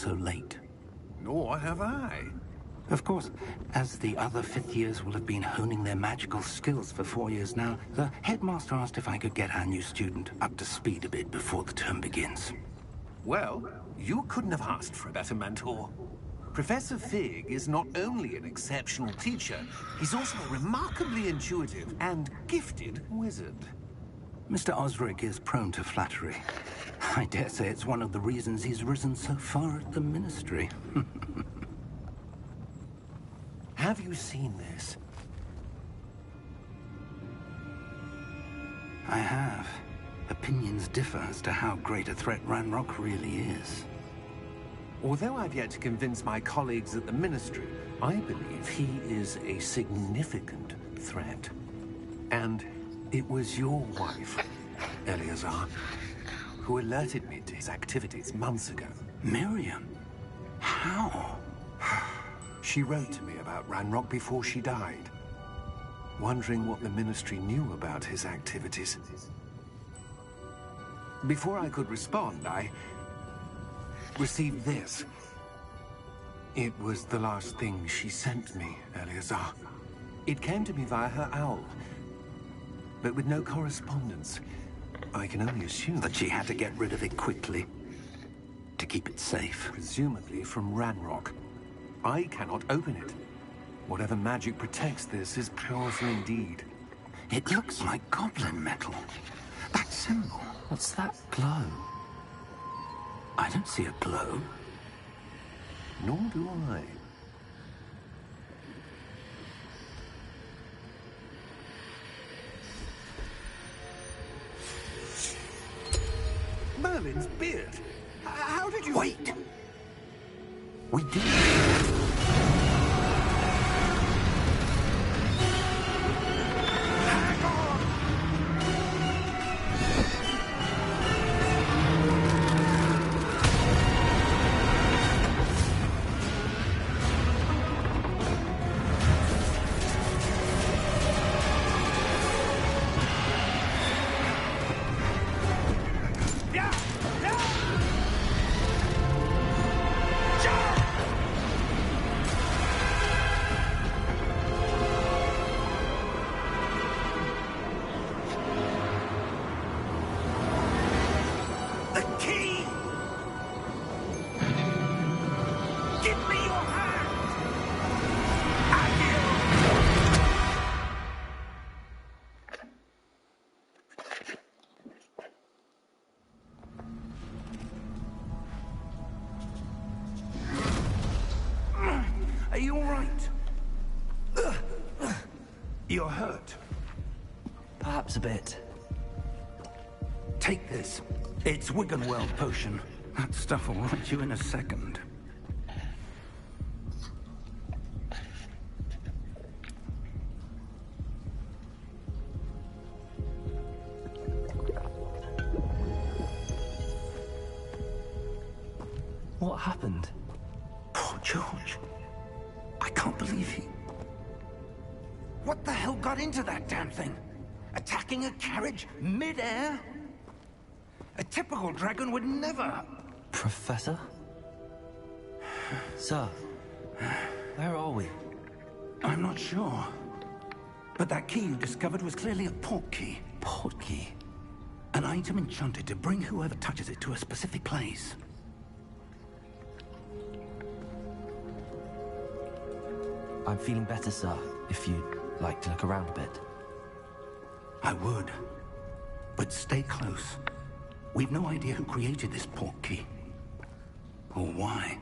so late. Nor have I. Of course, as the other fifth years will have been honing their magical skills for 4 years now, the headmaster asked if I could get our new student up to speed a bit before the term begins. Well, you couldn't have asked for a better mentor. Professor Fig is not only an exceptional teacher, he's also a remarkably intuitive and gifted wizard. Mr. Osric is prone to flattery. I dare say it's one of the reasons he's risen so far at the Ministry. Have you seen this? I have. Opinions differ as to how great a threat Ranrock really is. Although I've yet to convince my colleagues at the Ministry, I believe he is a significant threat. And it was your wife, Eleazar, who alerted me to his activities months ago. Miriam? How? She wrote to me about Ranrock before she died, wondering what the Ministry knew about his activities. Before I could respond, I received this. It was the last thing she sent me, Eleazar. It came to me via her owl, but with no correspondence. I can only assume that she had to get rid of it quickly to keep it safe. Presumably from Ranrock. I cannot open it. Whatever magic protects this is powerful indeed. It looks like goblin metal. That symbol. What's that glow? I don't see a glow. Nor do I. Merlin's beard. How did you... Wait! We did. Are you all right? You're hurt. Perhaps a bit. Take this. It's Wiggenweld potion. That stuff will right you in a second. What happened? Poor George. I can't believe he... What the hell got into that damn thing? Attacking a carriage mid-air? A typical dragon would never... Professor? Sir, where are we? I'm not sure. But that key you discovered was clearly a port key. Port key? An item enchanted to bring whoever touches it to a specific place. I'm feeling better, sir, if you'd like to look around a bit. I would. But stay close. We've no idea who created this port key. Or why.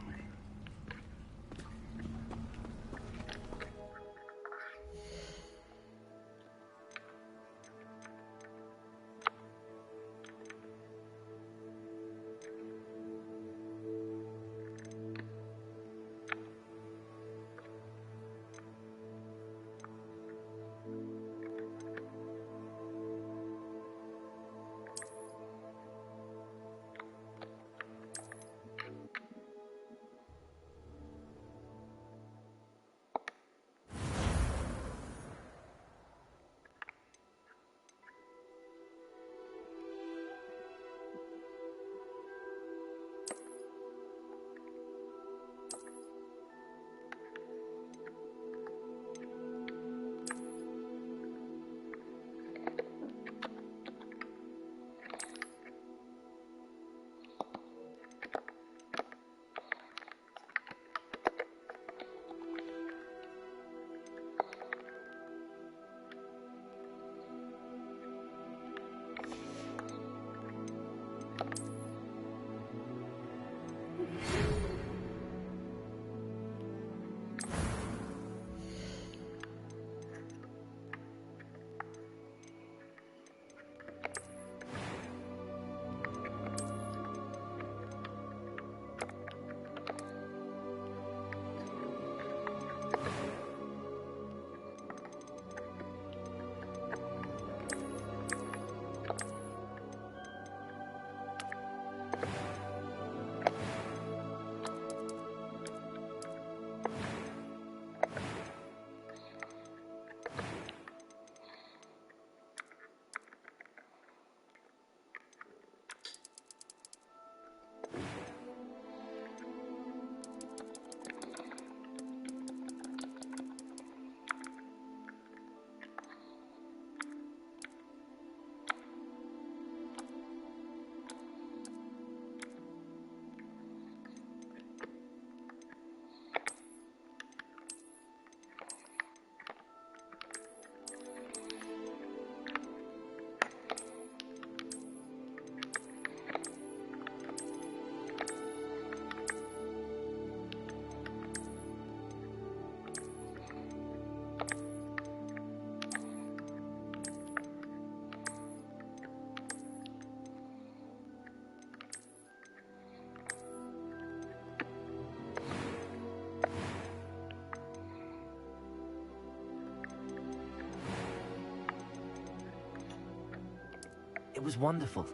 It was wonderful.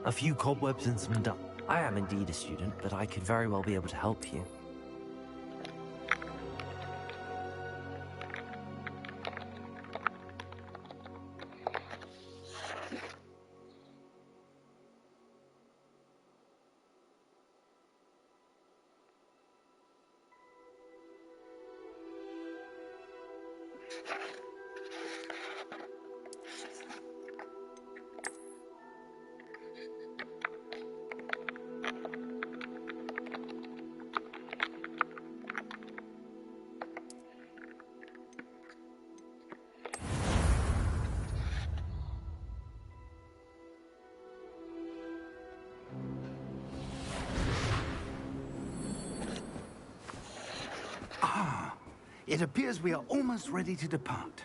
A few cobwebs and some dust. I am indeed a student, but I could very well be able to help you. It appears we are almost ready to depart.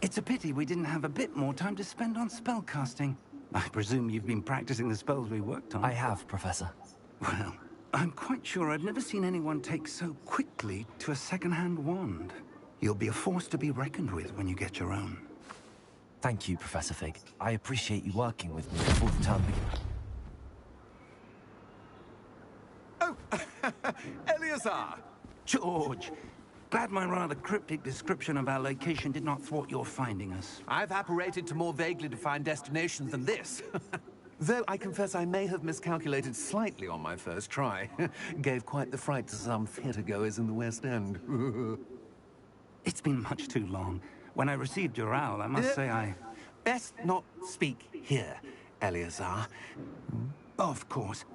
It's a pity we didn't have a bit more time to spend on spellcasting. I presume you've been practicing the spells we worked on. I have, Professor. Well, I'm quite sure I've never seen anyone take so quickly to a second-hand wand. You'll be a force to be reckoned with when you get your own. Thank you, Professor Fig. I appreciate you working with me before the term begins. Oh, Eleazar! George, glad my rather cryptic description of our location did not thwart your finding us. I've apparated to more vaguely defined destinations than this. Though I confess I may have miscalculated slightly on my first try. Gave quite the fright to some theatergoers in the West End. It's been much too long. When I received your owl, I must say I... Best not speak here, Eleazar. Of course.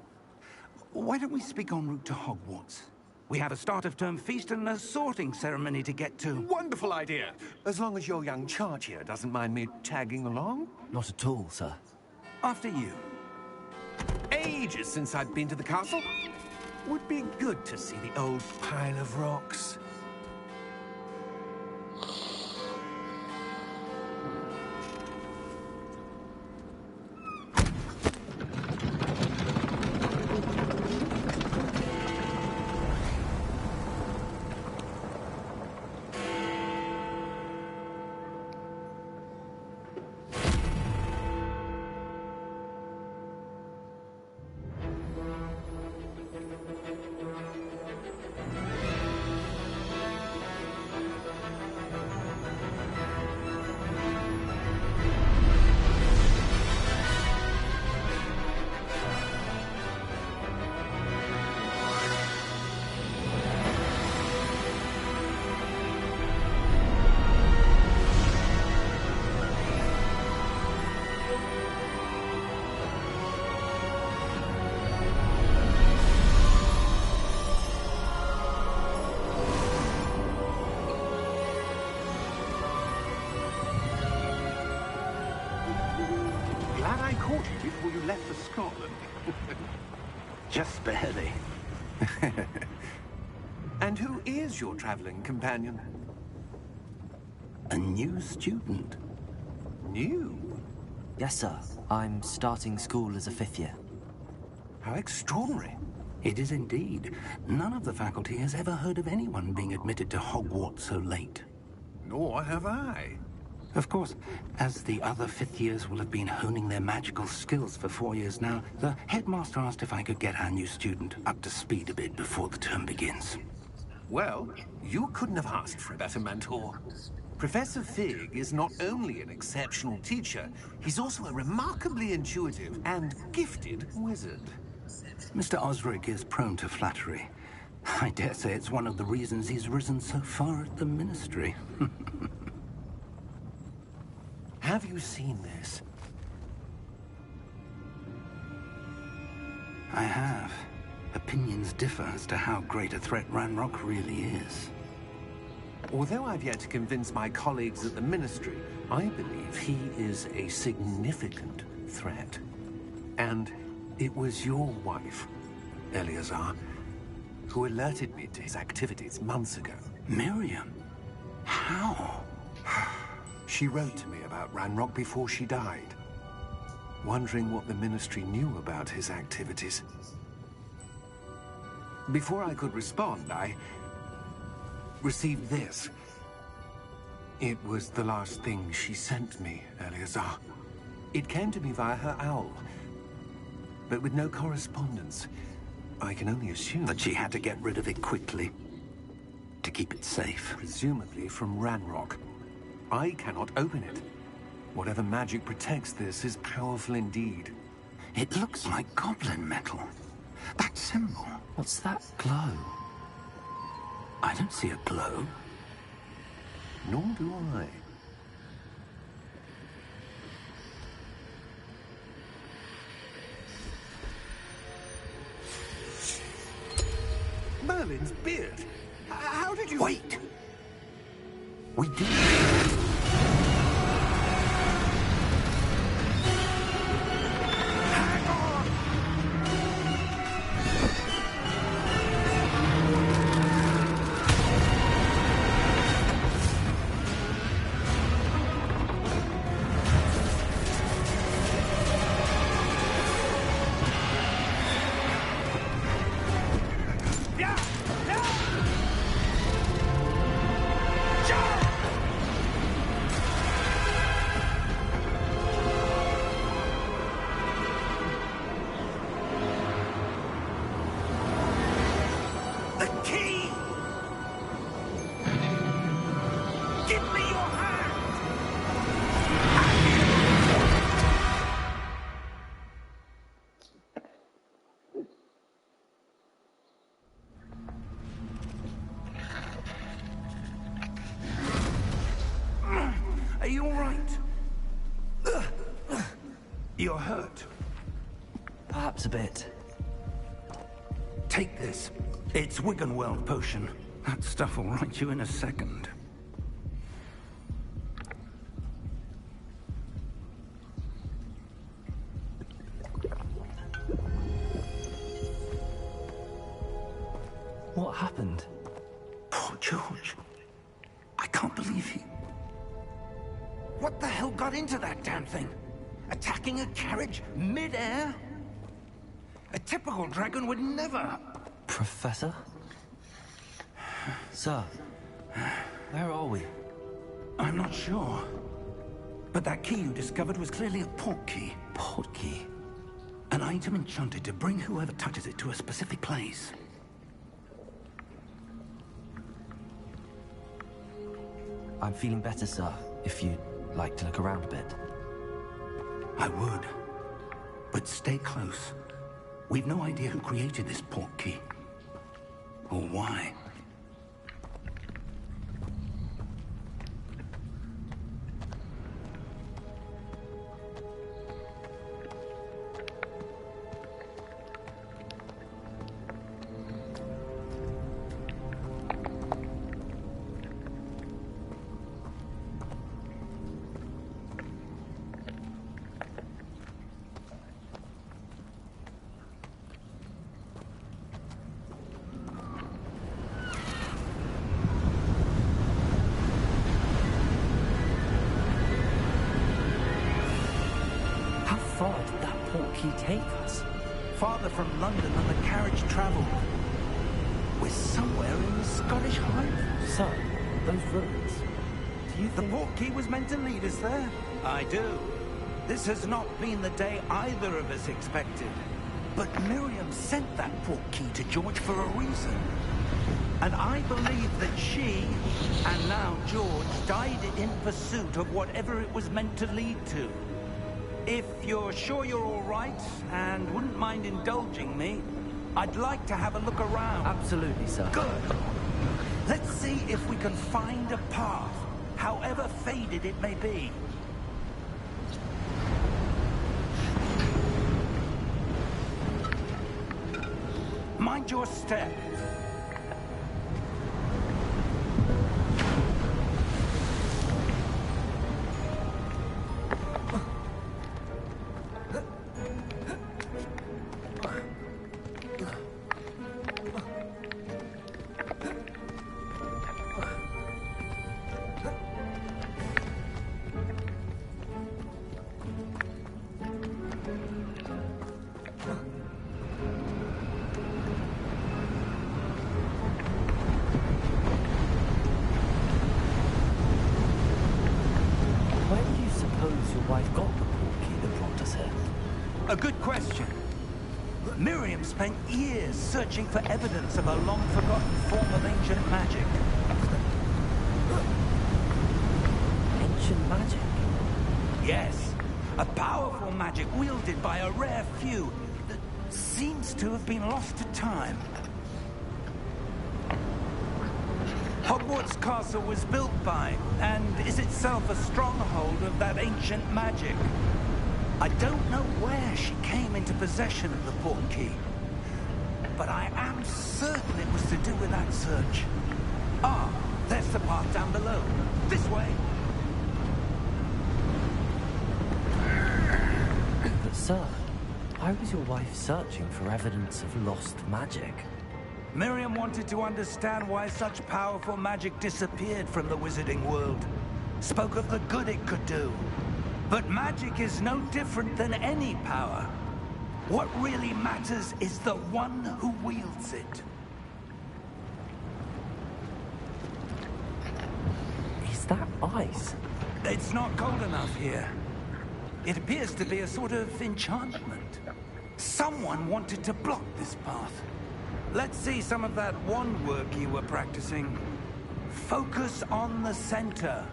Why don't we speak en route to Hogwarts? We have a start-of-term feast and a sorting ceremony to get to. Wonderful idea! As long as your young charge here doesn't mind me tagging along. Not at all, sir. After you. Ages since I'd been to the castle. Would be good to see the old pile of rocks. Before you left for Scotland. Just barely. And who is your traveling companion? A new student. New? Yes, sir. I'm starting school as a 5th year. How extraordinary. It is indeed. None of the faculty has ever heard of anyone being admitted to Hogwarts so late. Nor have I. Of course, as the other 5th years will have been honing their magical skills for 4 years now, the headmaster asked if I could get our new student up to speed a bit before the term begins. Well, you couldn't have asked for a better mentor. Professor Fig is not only an exceptional teacher, he's also a remarkably intuitive and gifted wizard. Mr. Osric is prone to flattery. I dare say it's one of the reasons he's risen so far at the Ministry. Have you seen this? I have. Opinions differ as to how great a threat Ranrock really is. Although I've yet to convince my colleagues at the Ministry, I believe he is a significant threat. And it was your wife, Eleazar, who alerted me to his activities months ago. Miriam? How? She wrote to me about Ranrock before she died, wondering what the Ministry knew about his activities. Before I could respond, I received this. It was the last thing she sent me, Eleazar. It came to me via her owl, but with no correspondence. I can only assume that she had to get rid of it quickly to keep it safe. Presumably from Ranrock. I cannot open it. Whatever magic protects this is powerful indeed. It looks like goblin metal. That symbol. What's that glow? I don't see a glow. Nor do I. Merlin's beard. How did you... Wait! We did... Are you all right? You're hurt. Perhaps a bit. Take this. It's Wiggenweld potion. That stuff will right you in a second. What happened? Poor George. I can't believe he... What the hell got into that damn thing? Attacking a carriage mid-air? A typical dragon would never... Professor? Sir, where are we? I'm not sure. But that key you discovered was clearly a port key. Port key? An item enchanted to bring whoever touches it to a specific place. I'm feeling better, sir, if you'd like to look around a bit. I would. But stay close. We've no idea who created this port key. Or why. How far did that port key take us? Farther from London than the carriage travelled. We're somewhere in the Scottish Highlands. Sir, those ruins. Do you The think... port key was meant to lead us there? I do. This has not been the day either of us expected. But Miriam sent that port key to George for a reason. And I believe that she, and now George, died in pursuit of whatever it was meant to lead to. If you're sure you're all right, and wouldn't mind indulging me, I'd like to have a look around. Absolutely, sir. Good. Let's see if we can find a path, however faded it may be. Mind your step. Where do you suppose your wife got the port key that A good question. Miriam spent years searching for evidence of a long-forgotten form of ancient magic. Ancient magic? Yes, a powerful magic wielded by a rare few that seems to have been lost to time. Hogwarts Castle was built by, and is itself a stronghold of that ancient magic. I don't know where she came into possession of the portkey, but I am certain it was to do with that search. Ah, there's the path down below. This way. But sir, why was your wife searching for evidence of lost magic? Miriam wanted to understand why such powerful magic disappeared from the wizarding world. Spoke of the good it could do. But magic is no different than any power. What really matters is the one who wields it. Is that ice? It's not cold enough here. It appears to be a sort of enchantment. Someone wanted to block this path. Let's see some of that wand work you were practicing. Focus on the center.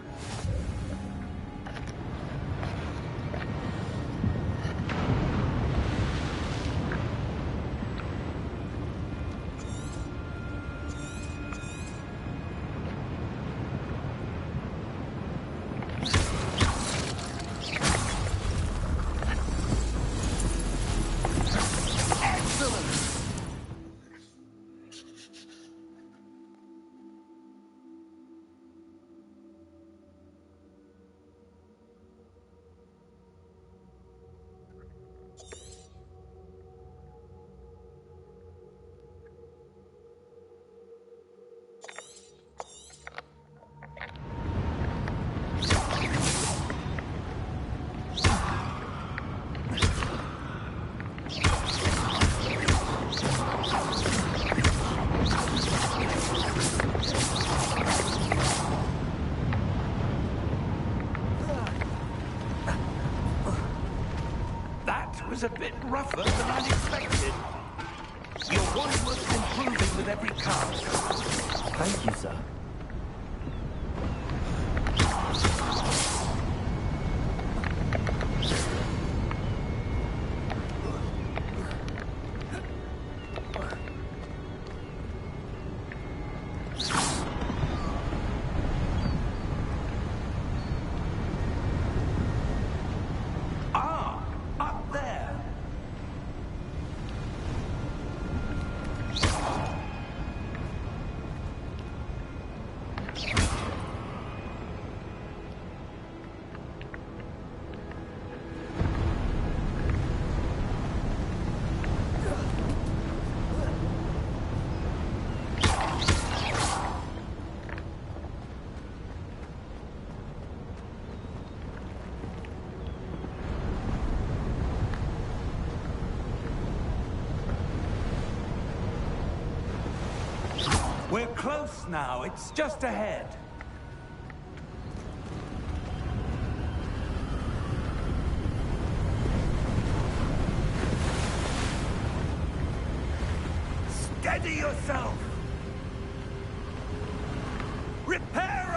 Was a bit rougher than I'd expected. Your wand work's improving with every cast. Thank you, sir. We're close now. It's just ahead. Steady yourself! Reparo!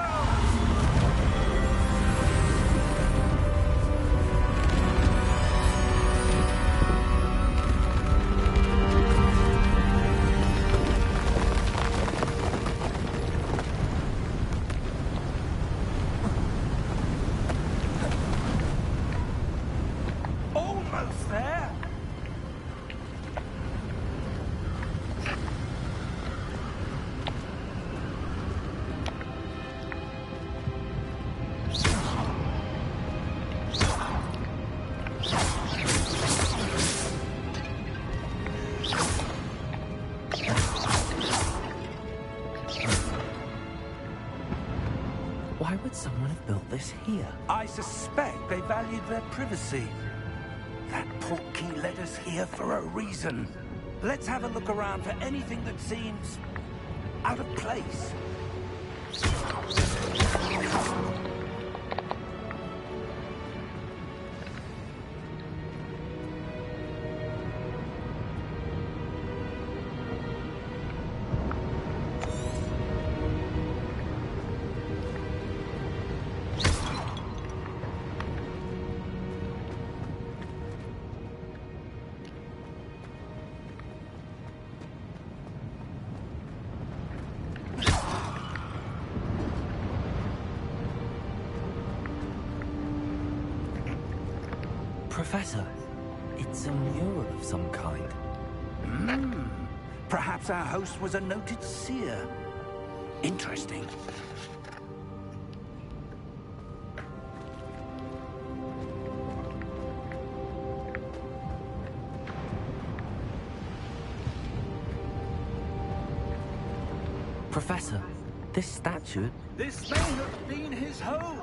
Why would someone have built this here? I suspect they valued their privacy. That portkey led us here for a reason. Let's have a look around for anything that seems out of place. Professor, it's a mural of some kind. Perhaps our host was a noted seer. Interesting. Professor, this statue... This may have been his home.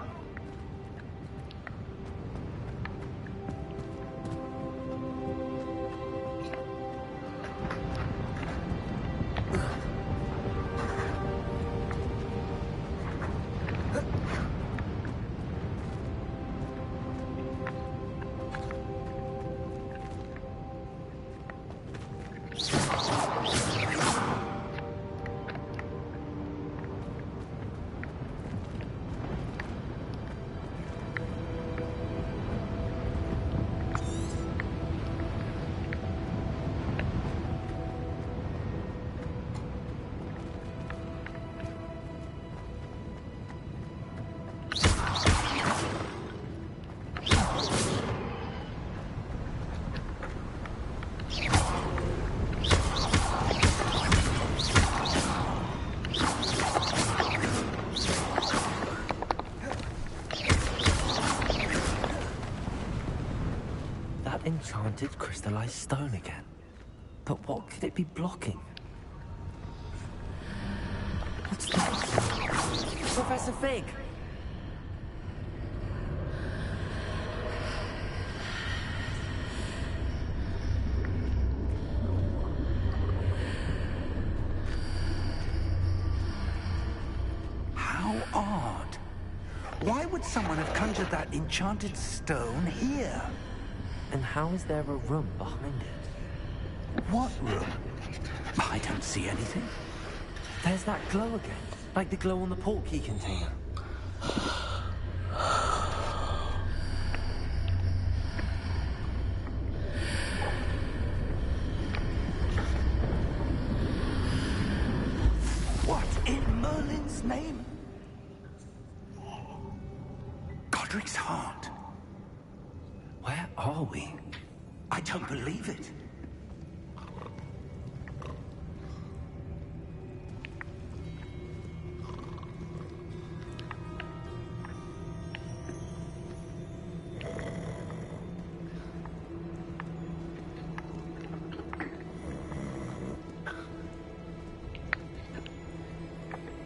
Enchanted crystallized stone again. But what could it be blocking? What's that? Professor Fig! How odd. Why would someone have conjured that enchanted stone here? And how is there a room behind it? What room? I don't see anything. There's that glow again, like the glow on the portkey container. What in Merlin's name? Godric's heart. Where are we? I don't believe it.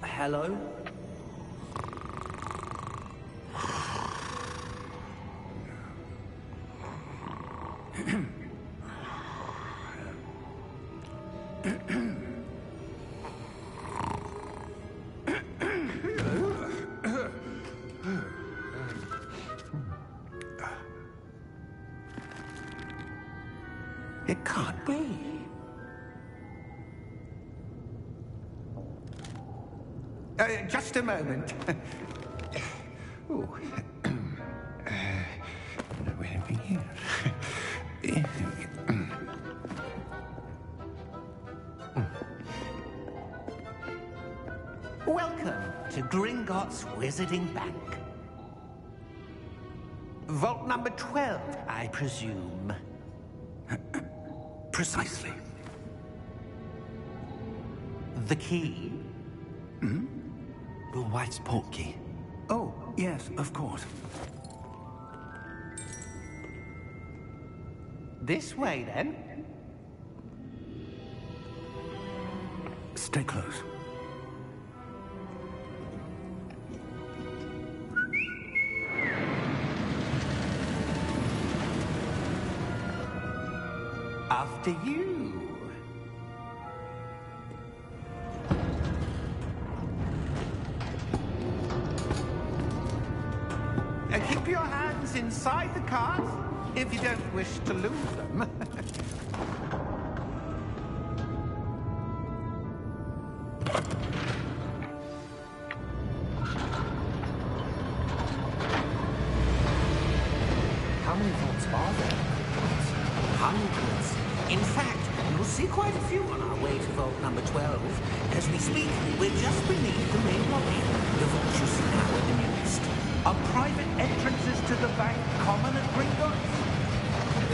Hello? It can't be. Just a moment. Oh. Where are we here? Welcome to Gringotts Wizarding Bank. Vault number 12, I presume. Precisely. The key? Your wife's portkey. Oh, yes, of course. This way, then. Stay close. After you. Keep your hands inside the cart if you don't wish to lose them. How many vaults are there? Hundreds. In fact, you'll see quite a few on our way to vault number 12. As we speak, we're just beneath the main lobby. The vault you see now at the nearest. Are private entrances to the bank common at Gringotts?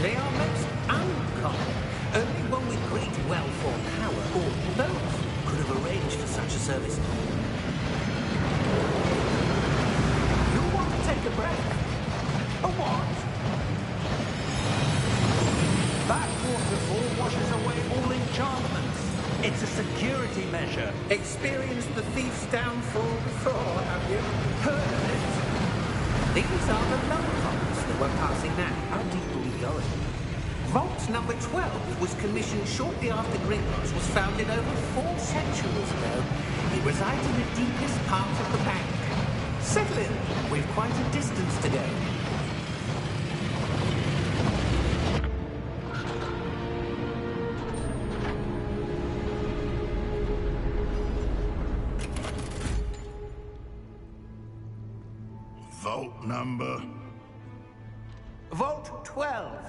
They are most uncommon. Only one with great wealth or power, or both, could have arranged for such a service. You want to take a breath? A what? That waterfall washes away all enchantments. It's a security measure. Experienced the thief's downfall before, have you? Heard of it? These are the lower vaults that we're passing now. How deep are we going? Vault number 12 was commissioned shortly after Gringotts was founded over 4 centuries ago. It resides in the deepest part of the bank. Settle in. We've quite a distance to go. Vault number? Vault 12.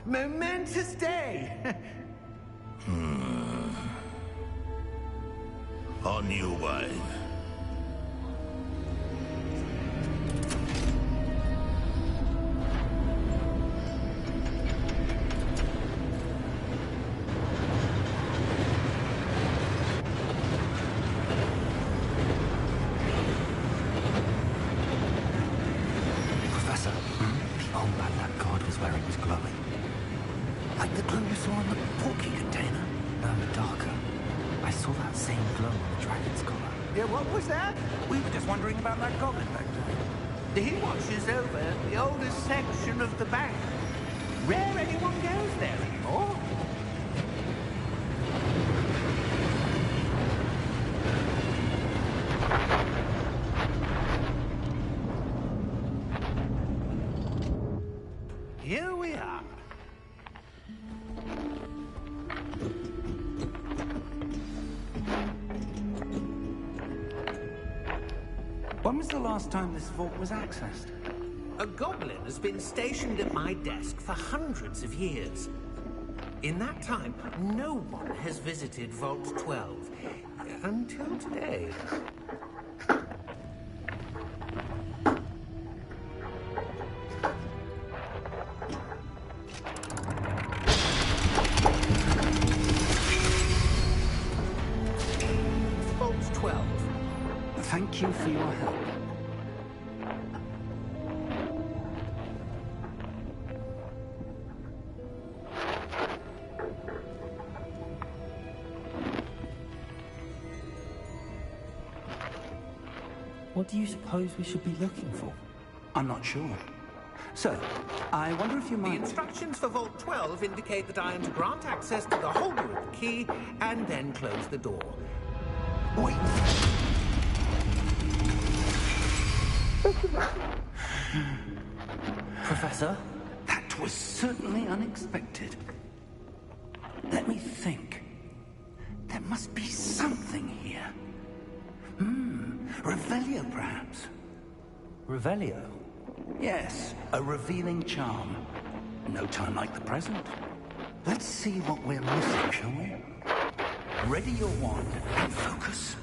Momentous day. On your way. Professor, the old man that god was wearing was glowing. Like the glow you saw on the porky container. No, darker. I saw that same glow on the dragon's collar. Yeah, what was that? We were just wondering about that goblin back there. He watches over the oldest section of the bank. Rare anyone goes there anymore. Here we are. When was the last time this vault was accessed? A goblin has been stationed at my desk for hundreds of years. In that time, no one has visited Vault 12 until today. Vault 12. Thank you for your help. What do you suppose we should be looking for? I'm not sure. So, I wonder if you The might... instructions for Vault 12 indicate that I am to grant access to the holder of the key and then close the door. Wait. Professor? That was certainly unexpected. Let me think. There must be something here. Revelio, perhaps? Revelio? Yes, a revealing charm. No time like the present. Let's see what we're missing, shall we? Ready your wand and focus.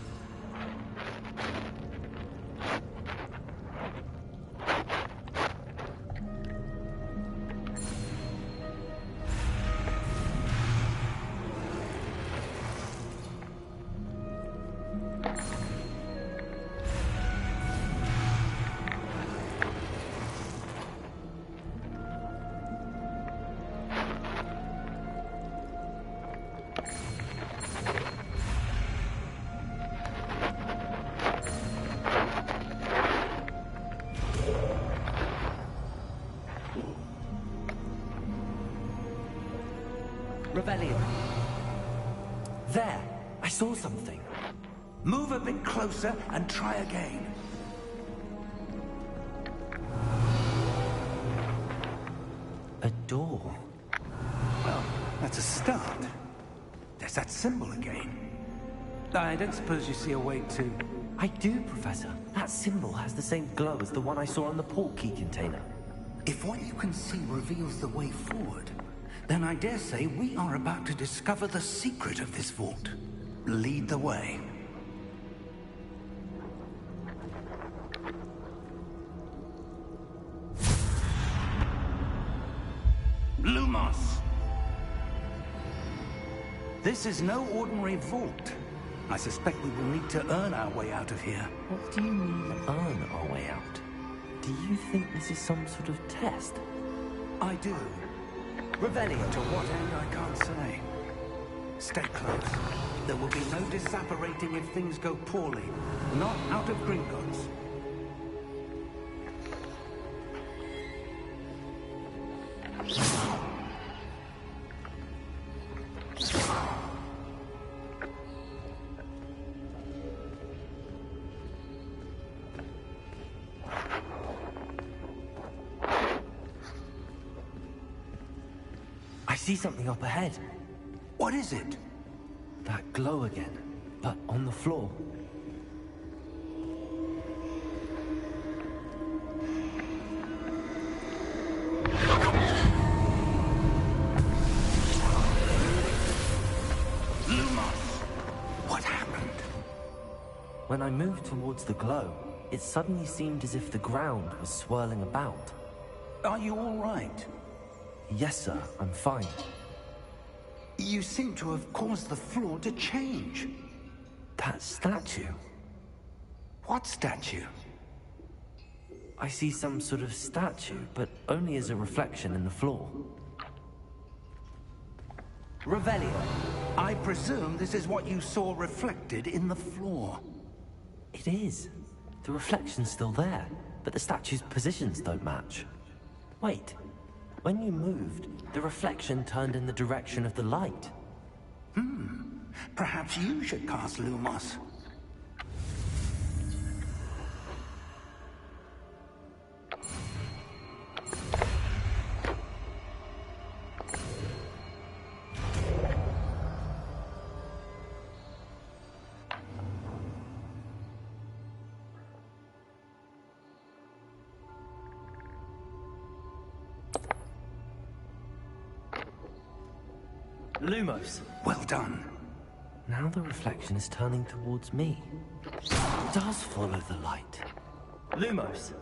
Revelio. There! I saw something. Move a bit closer and try again. A door. Well, that's a start. There's that symbol again. I don't suppose you see a way to... I do, Professor. That symbol has the same glow as the one I saw on the portkey container. If what you can see reveals the way forward, then I dare say we are about to discover the secret of this vault. Lead the way. This is no ordinary vault. I suspect we will need to earn our way out of here. What do you mean, earn our way out? Do you think this is some sort of test? I do. Revelio. To what end, I can't say. Stay close. There will be no disapparating if things go poorly. Not out of Gringotts. I see something up ahead. What is it? That glow again, but on the floor. What happened? When I moved towards the glow, it suddenly seemed as if the ground was swirling about. Are you all right? Yes, sir, I'm fine. You seem to have caused the floor to change. That statue. What statue? I see some sort of statue, but only as a reflection in the floor. Revelio, I presume this is what you saw reflected in the floor. It is. The reflection's still there, but the statue's positions don't match. Wait. When you moved, the reflection turned in the direction of the light. Perhaps you should cast Lumos. Lumos. Well done. Now the reflection is turning towards me. It does follow the light. Lumos.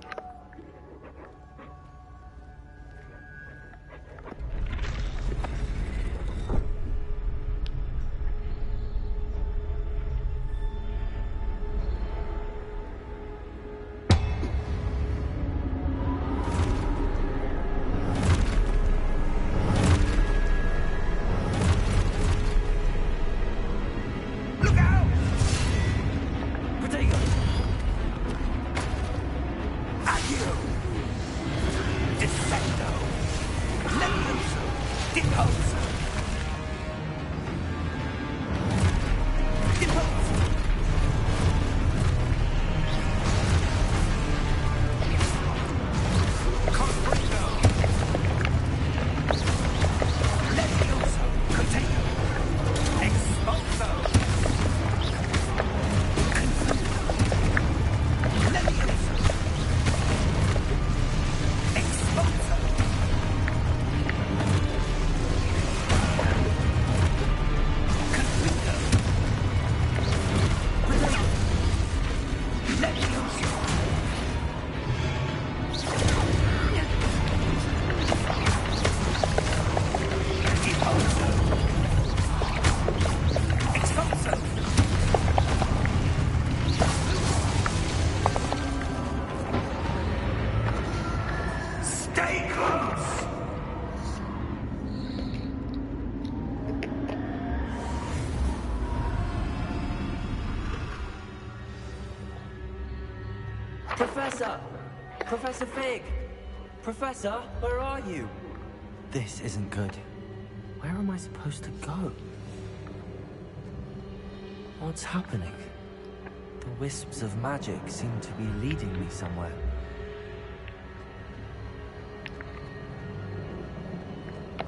Professor! Professor Fig! Professor, where are you? This isn't good. Where am I supposed to go? What's happening? The wisps of magic seem to be leading me somewhere.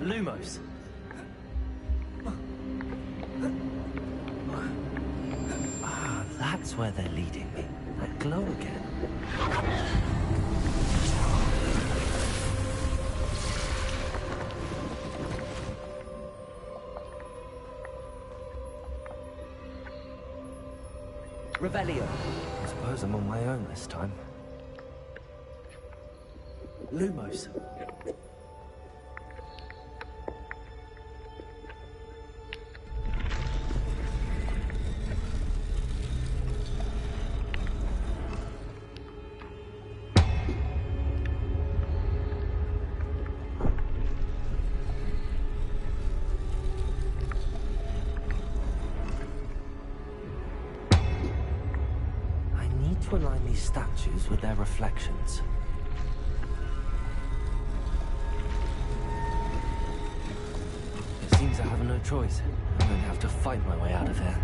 Lumos. Ah, that's where they're leading me. That glow again. Revelio. I suppose I'm on my own this time. Lumos. need to align these statues with their reflections. It seems I have no choice. I'm going to have to fight my way out of here.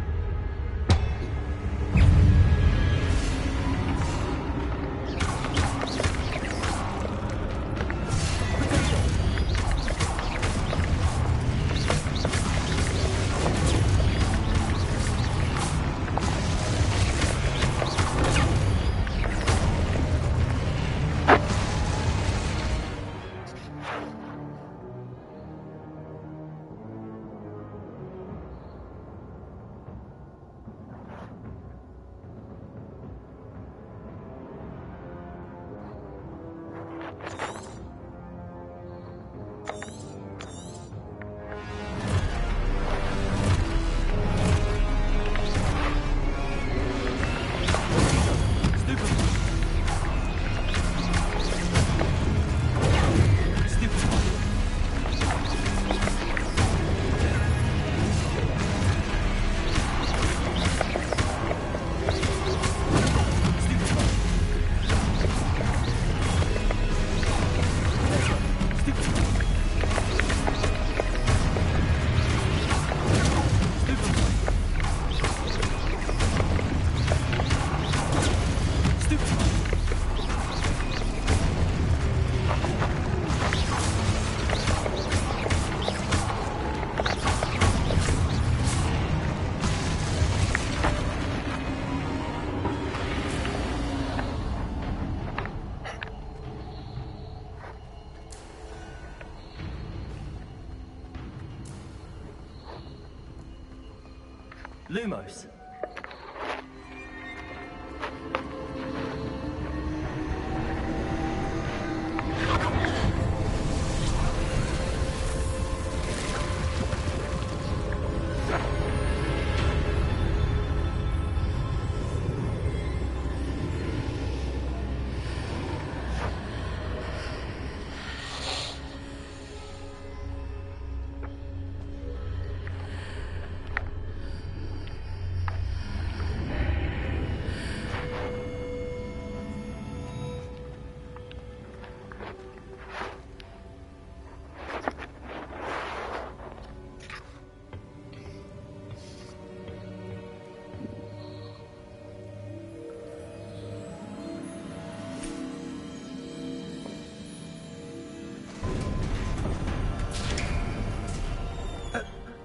Lumos.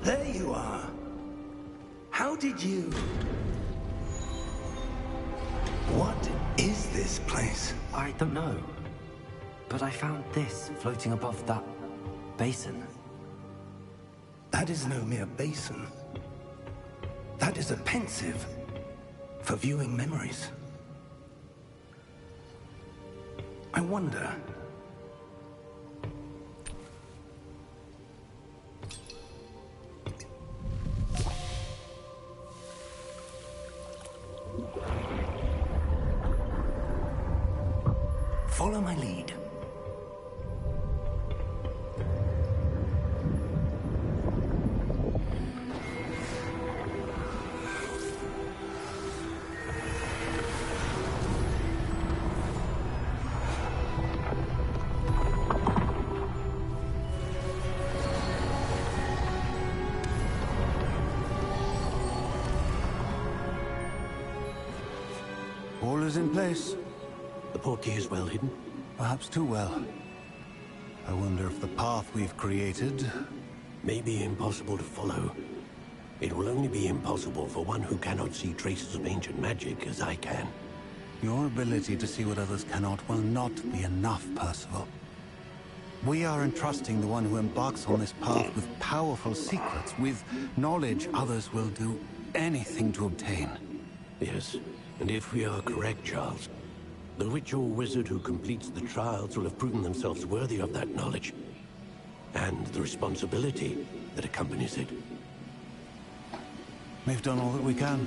There you are. How did you... What is this place? I don't know. But I found this floating above that basin. That is no mere basin. That is a pensive for viewing memories. I wonder... Follow my lead. All is in place. The portkey is well hidden. Perhaps too well. I wonder if the path we've created... May be impossible to follow. It will only be impossible for one who cannot see traces of ancient magic as I can. Your ability to see what others cannot will not be enough, Percival. We are entrusting the one who embarks on this path with powerful secrets, with knowledge others will do anything to obtain. Yes, and if we are correct, Charles, the witch or wizard who completes the trials will have proven themselves worthy of that knowledge, and the responsibility that accompanies it. We've done all that we can.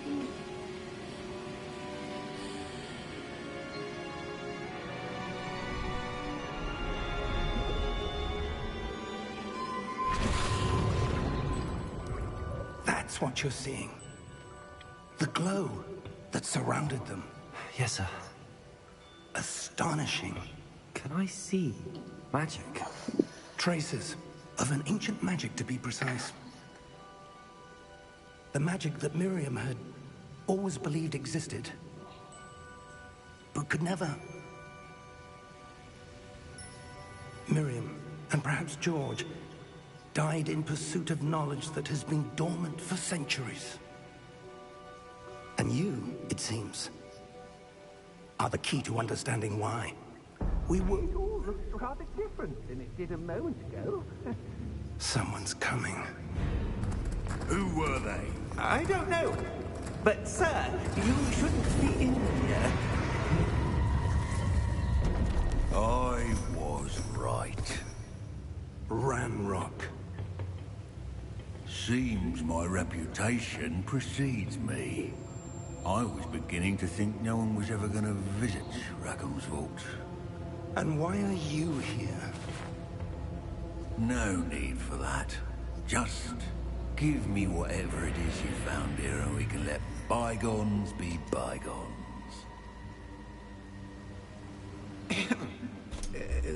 That's what you're seeing. The glow that surrounded them. Yes, sir. Astonishing. Can I see magic? Traces of an ancient magic, to be precise. The magic that Miriam had always believed existed, but could never. Miriam, and perhaps George, died in pursuit of knowledge that has been dormant for centuries. And you, it seems, are the key to understanding why. We were... It all looks rather different than it did a moment ago. Someone's coming. Who were they? I don't know. But, sir, you shouldn't be in here. I was right. Ramrock. Seems my reputation precedes me. I was beginning to think no one was ever going to visit Rackham's vault. And why are you here? No need for that. Just give me whatever it is you found here and we can let bygones be bygones.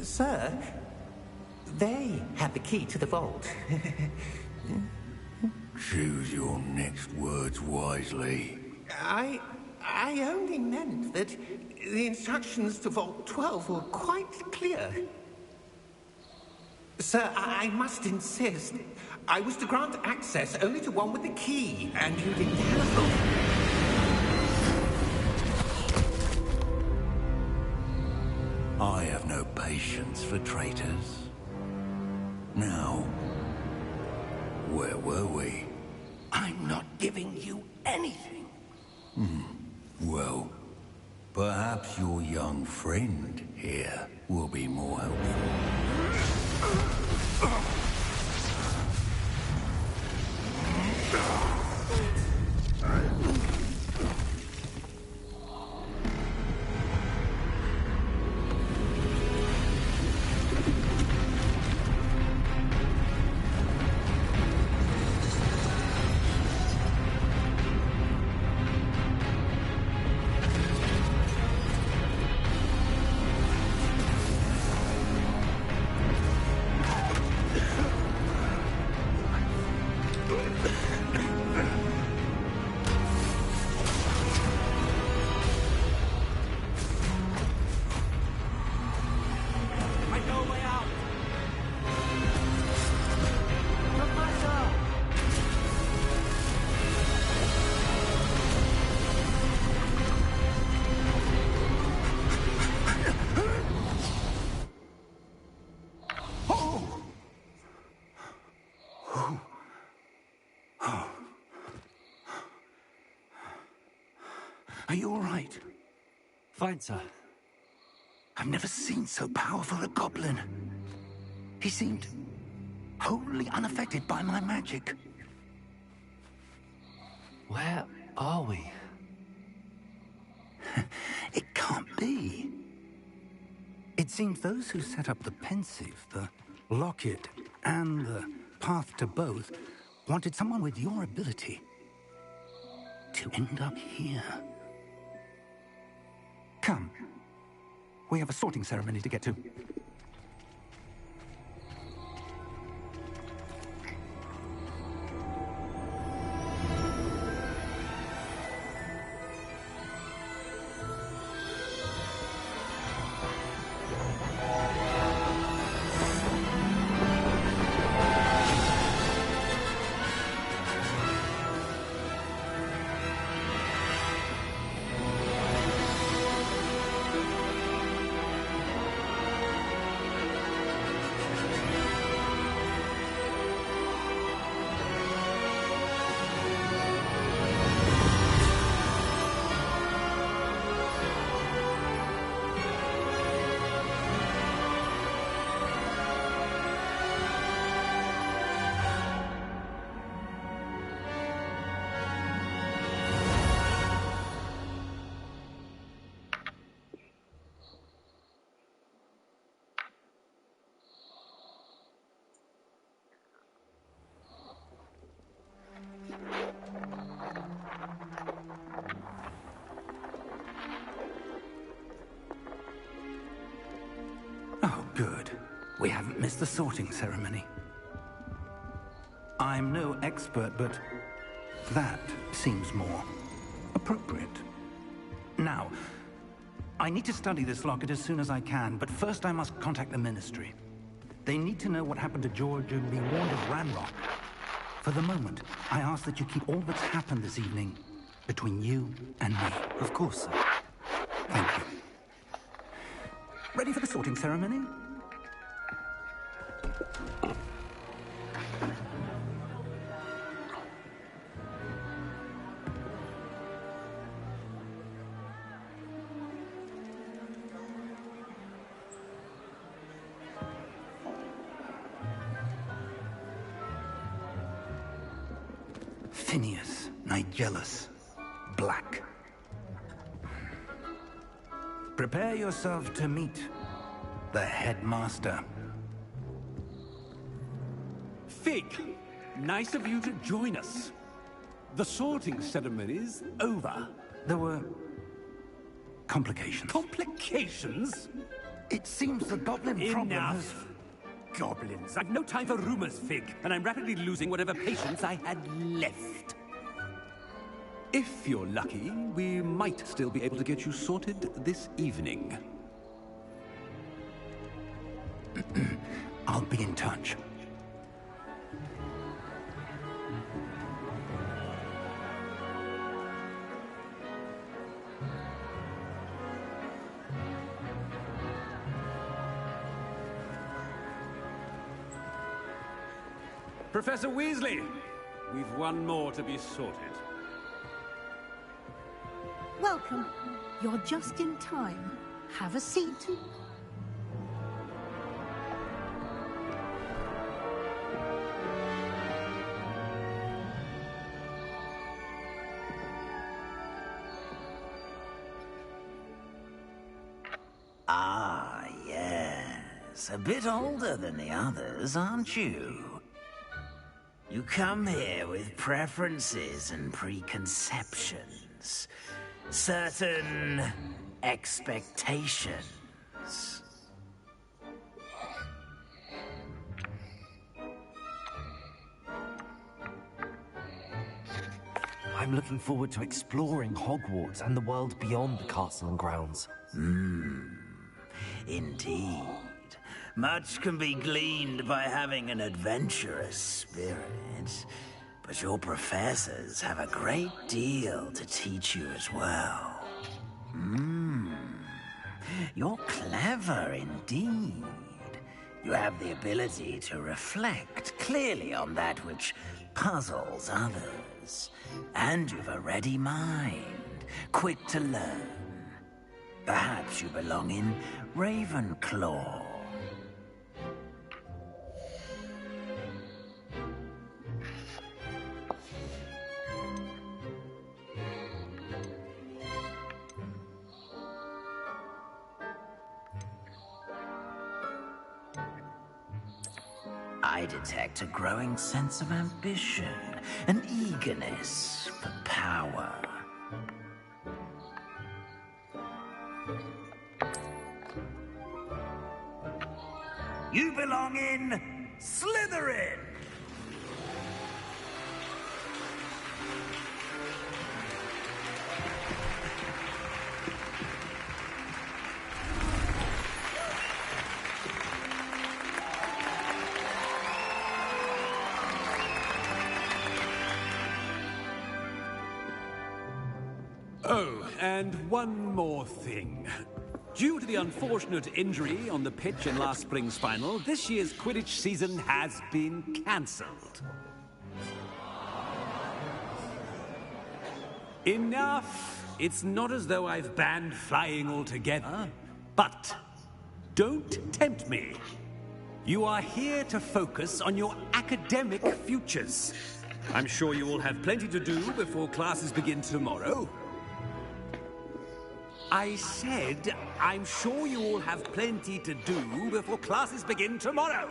Sir, they have the key to the vault. Choose your next words wisely. I only meant that the instructions to Vault 12 were quite clear. Sir, I must insist. I was to grant access only to one with the key, and you didn't telephone. I have no patience for traitors. Now, where were we? I'm not giving you anything. Well, perhaps your young friend here will be more helpful. Are you all right? Fine, sir. I've never seen so powerful a goblin. He seemed wholly unaffected by my magic. Where are we? It can't be. It seems those who set up the pensive, the locket, and the path to both wanted someone with your ability to end up here. Come. We have a sorting ceremony to get to. Good. We haven't missed the sorting ceremony. I'm no expert, but that seems more appropriate. Now, I need to study this locket as soon as I can, but first I must contact the Ministry. They need to know what happened to George and be warned of Ranrock. For the moment, I ask that you keep all that's happened this evening between you and me. Of course, sir. Thank you. Ready for the sorting ceremony? Phineas, Nigellus, Black. Prepare yourself to meet the headmaster. Fig, nice of you to join us. The sorting ceremony's over. There were complications. Complications? It seems the goblin problem has... Enough. Goblins. I've no time for rumors, Fig, and I'm rapidly losing whatever patience I had left. If you're lucky, we might still be able to get you sorted this evening. I'll be in touch. Professor Weasley, we've one more to be sorted. Welcome. You're just in time. Have a seat. Ah, yes. A bit older than the others, aren't you? You come here with preferences and preconceptions. Certain expectations. I'm looking forward to exploring Hogwarts and the world beyond the castle and grounds. Indeed. Much can be gleaned by having an adventurous spirit, but your professors have a great deal to teach you as well. You're clever indeed. You have the ability to reflect clearly on that which puzzles others. And you've a ready mind, quick to learn. Perhaps you belong in Ravenclaw. I detect a growing sense of ambition, an eagerness for power. You belong in Slytherin! Oh, and one more thing. Due to the unfortunate injury on the pitch in last spring's final, this year's Quidditch season has been cancelled. Enough! It's not as though I've banned flying altogether. But don't tempt me. You are here to focus on your academic futures. I'm sure you will have plenty to do before classes begin tomorrow. I said, I'm sure you all have plenty to do before classes begin tomorrow.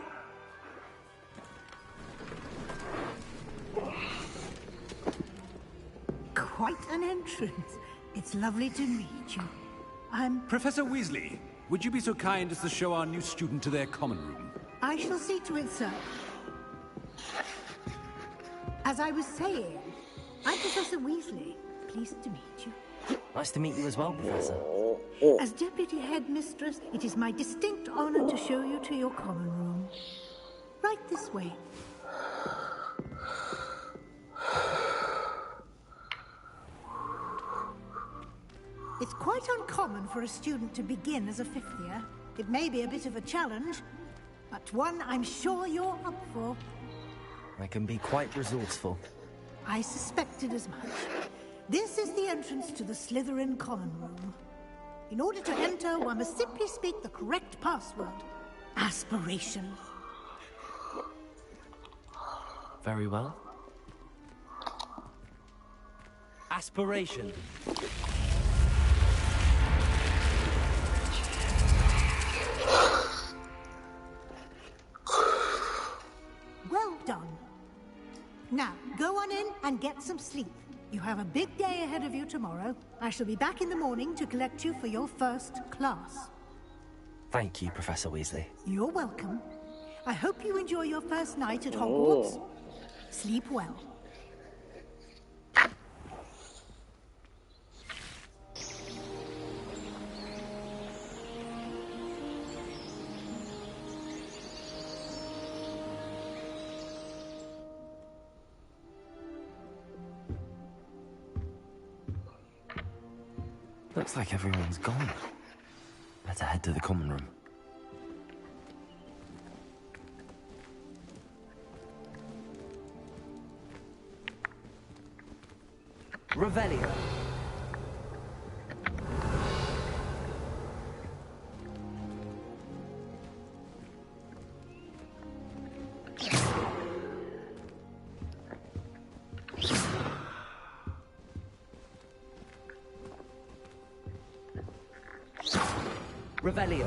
Quite an entrance. It's lovely to meet you. I'm... Professor Weasley, would you be so kind as to show our new student to their common room? I shall see to it, sir. As I was saying, I'm Professor Weasley. Pleased to meet you. Nice to meet you as well, Professor. As Deputy Headmistress, it is my distinct honor to show you to your common room. Right this way. It's quite uncommon for a student to begin as a fifth year. It may be a bit of a challenge, but one I'm sure you're up for. I can be quite resourceful. I suspected as much. This is the entrance to the Slytherin common room. In order to enter, one must simply speak the correct password. Aspiration. Very well. Aspiration. Well done. Now, go on in and get some sleep. You have a big day ahead of you tomorrow. I shall be back in the morning to collect you for your first class. Thank you, Professor Weasley. You're welcome. I hope you enjoy your first night at Hogwarts. Sleep well. Looks like everyone's gone. Better head to the common room. Revelio. Revelio.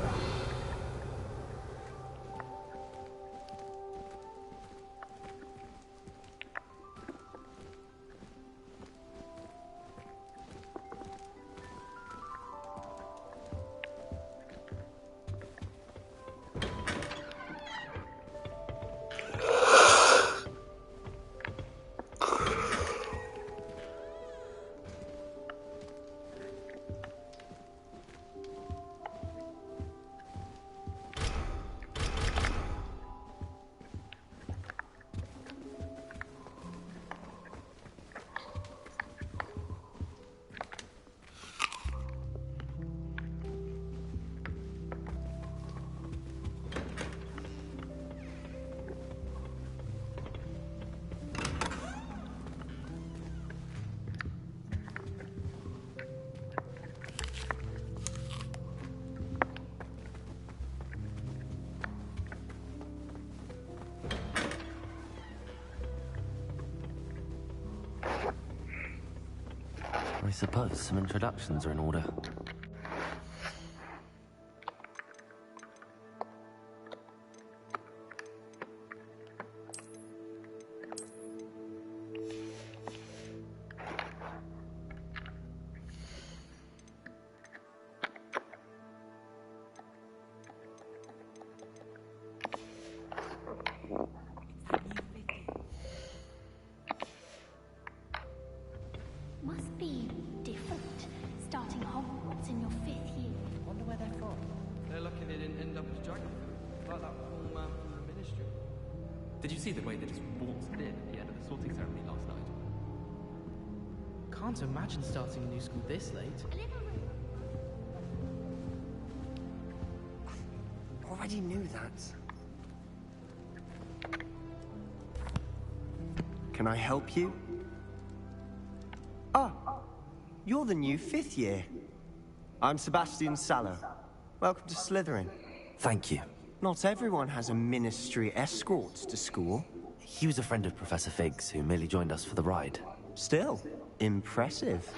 I suppose some introductions are in order. Must be different, starting Hogwarts in your 5th year. Wonder where they're from. They're lucky they didn't end up as geography, like that poor man from the Ministry. Did you see the way they just waltzed in at the end of the sorting ceremony last night? Can't imagine starting a new school this late. Already knew that. Can I help you? Ah, you're the new 5th year. I'm Sebastian Sallow. Welcome to Slytherin. Thank you. Not everyone has a ministry escort to school. He was a friend of Professor Fig's who merely joined us for the ride. Still, impressive.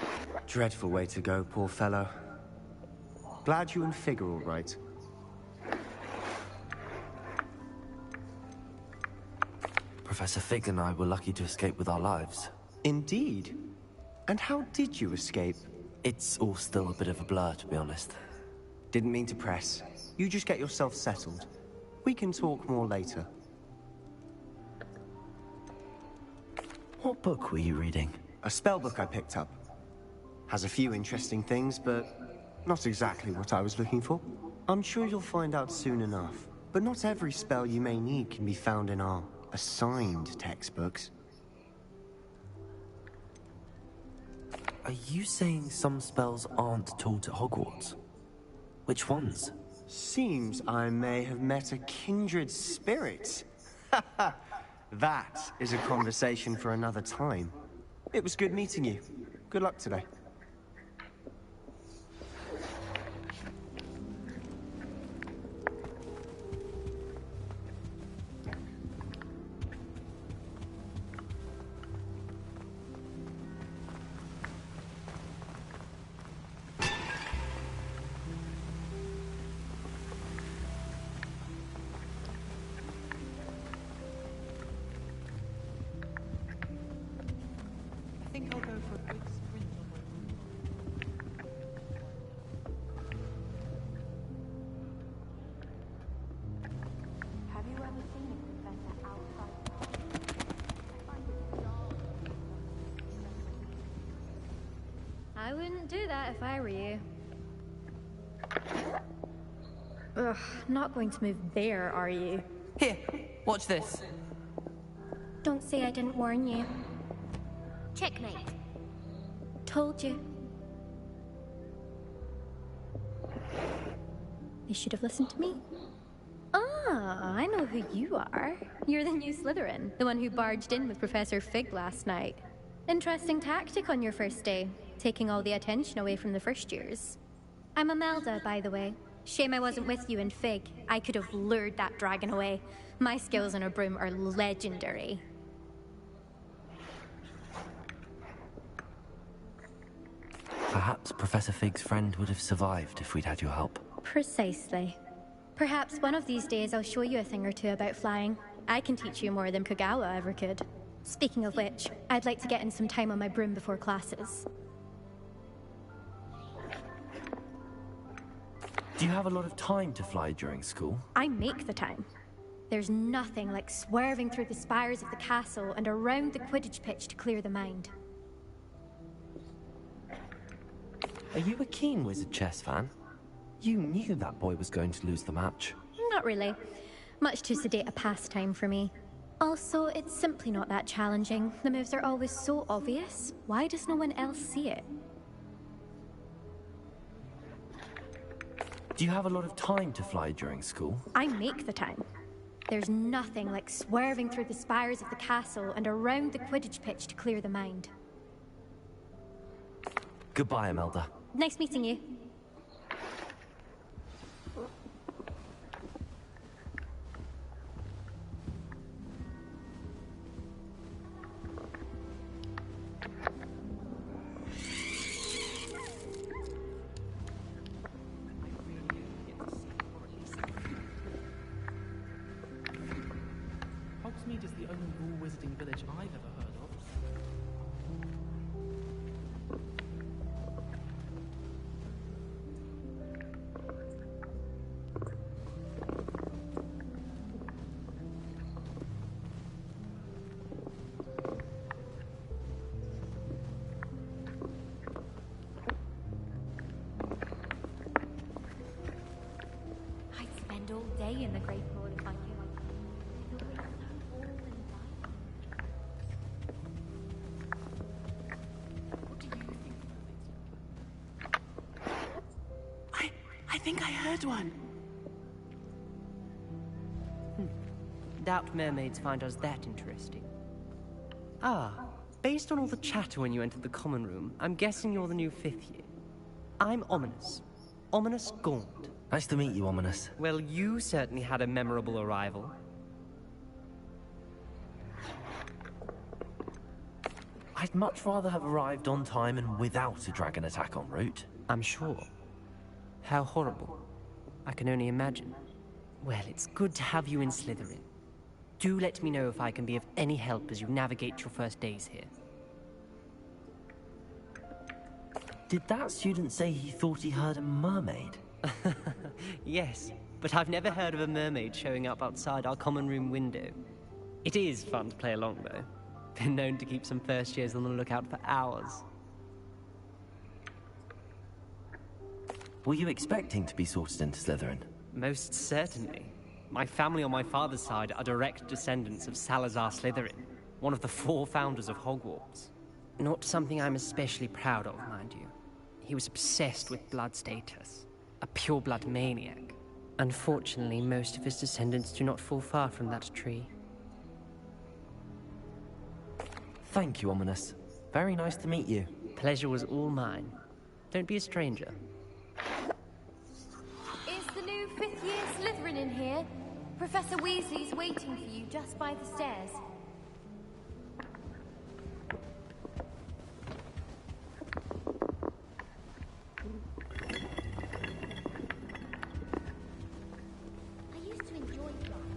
Dreadful way to go, poor fellow. Glad you and Fig are all right. Professor Fig and I were lucky to escape with our lives. Indeed. And how did you escape? It's all still a bit of a blur, to be honest. Didn't mean to press. You just get yourself settled. We can talk more later. What book were you reading? A spellbook I picked up. Has a few interesting things, but not exactly what I was looking for. I'm sure you'll find out soon enough. But not every spell you may need can be found in our assigned textbooks. Are you saying some spells aren't taught at Hogwarts? Which ones? Seems I may have met a kindred spirit. That is a conversation for another time. It was good meeting you. Good luck today. I think I'll go for a quick sprint on my route. Have you ever seen a professor outside? I find it dull. I wouldn't do that if I were you. Ugh, not going to move there, are you? Here, watch this. Don't say I didn't warn you. Checkmate. Told you. They should have listened to me. Ah, I know who you are. You're the new Slytherin, the one who barged in with Professor Fig last night. Interesting tactic on your first day, taking all the attention away from the first years. I'm Imelda, by the way. Shame I wasn't with you in Fig. I could have lured that dragon away. My skills on a broom are legendary. Perhaps Professor Fig's friend would have survived if we'd had your help. Precisely. Perhaps one of these days I'll show you a thing or two about flying. I can teach you more than Kogawa ever could. Speaking of which, I'd like to get in some time on my broom before classes. Do you have a lot of time to fly during school? I make the time. There's nothing like swerving through the spires of the castle and around the Quidditch pitch to clear the mind. Are you a keen Wizard chess fan? You knew that boy was going to lose the match. Not really. Much too sedate a pastime for me. Also, it's simply not that challenging. The moves are always so obvious. Why does no one else see it? Do you have a lot of time to fly during school? I make the time. There's nothing like swerving through the spires of the castle and around the Quidditch pitch to clear the mind. Goodbye, Imelda. Nice meeting you. Hogsmeade is the only rule wizarding village I've ever heard of. I'd spend all day in the Great Hall if I knew I think I heard one. Doubt mermaids find us that interesting. Ah, based on all the chatter when you entered the common room, I'm guessing you're the new 5th year. I'm Ominous. Ominous Gaunt. Nice to meet you, Ominous. Well, you certainly had a memorable arrival. I'd much rather have arrived on time and without a dragon attack en route. I'm sure. How horrible. I can only imagine. Well, it's good to have you in Slytherin. Do let me know if I can be of any help as you navigate your first days here. Did that student say he thought he heard a mermaid? Yes, but I've never heard of a mermaid showing up outside our common room window. It is fun to play along, though. Been known to keep some first years on the lookout for hours. Were you expecting to be sorted into Slytherin? Most certainly. My family on my father's side are direct descendants of Salazar Slytherin, one of the 4 founders of Hogwarts. Not something I'm especially proud of, mind you. He was obsessed with blood status, a pure-blood maniac. Unfortunately, most of his descendants do not fall far from that tree. Thank you, Ominous. Very nice to meet you. Pleasure was all mine. Don't be a stranger. Is the new 5th year Slytherin in here? Professor Weasley's waiting for you just by the stairs. I used to enjoy flying.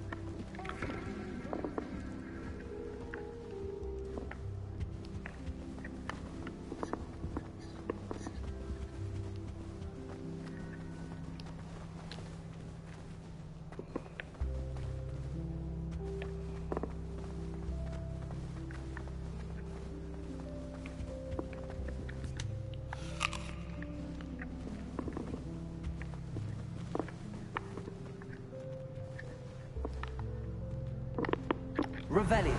Revelio.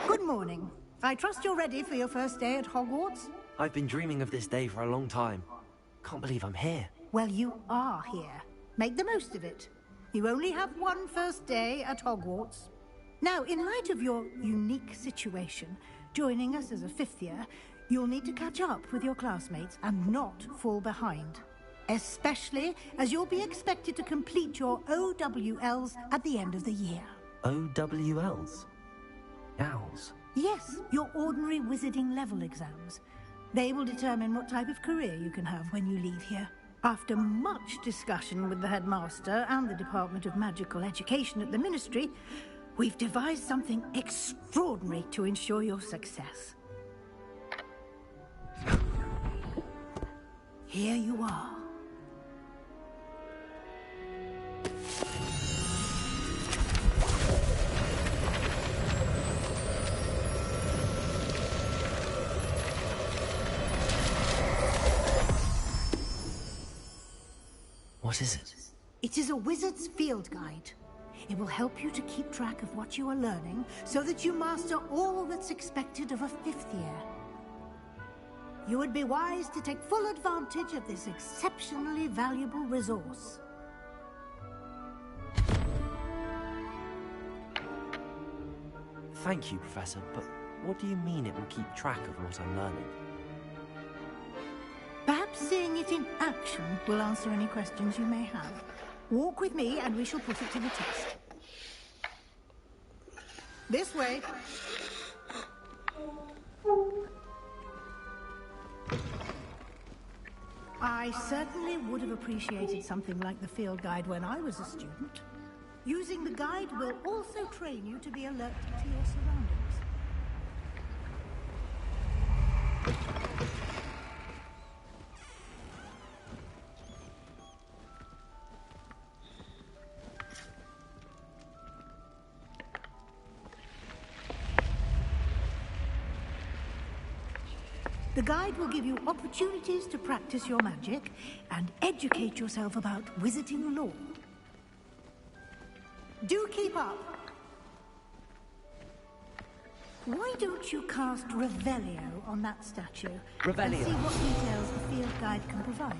Good morning. I trust you're ready for your first day at Hogwarts? I've been dreaming of this day for a long time. Can't believe I'm here. Well, you are here. Make the most of it. You only have one first day at Hogwarts. Now, in light of your unique situation, joining us as a 5th year, you'll need to catch up with your classmates and not fall behind. Especially as you'll be expected to complete your OWLs at the end of the year. OWLs? Owls? Yes, your ordinary wizarding level exams. They will determine what type of career you can have when you leave here. After much discussion with the headmaster and the Department of Magical Education at the Ministry, we've devised something extraordinary to ensure your success. Here you are. What is it? It is a wizard's field guide. It will help you to keep track of what you are learning so that you master all that's expected of a 5th year. You would be wise to take full advantage of this exceptionally valuable resource. Thank you, Professor, but what do you mean it will keep track of what I'm learning? Perhaps seeing it in action will answer any questions you may have. Walk with me and we shall put it to the test. This way. I certainly would have appreciated something like the field guide when I was a student. Using the guide will also train you to be alert to your surroundings. The guide will give you opportunities to practice your magic and educate yourself about wizarding lore. Do keep up. Why don't you cast Revelio on that statue? Revelio. And see what details the field guide can provide.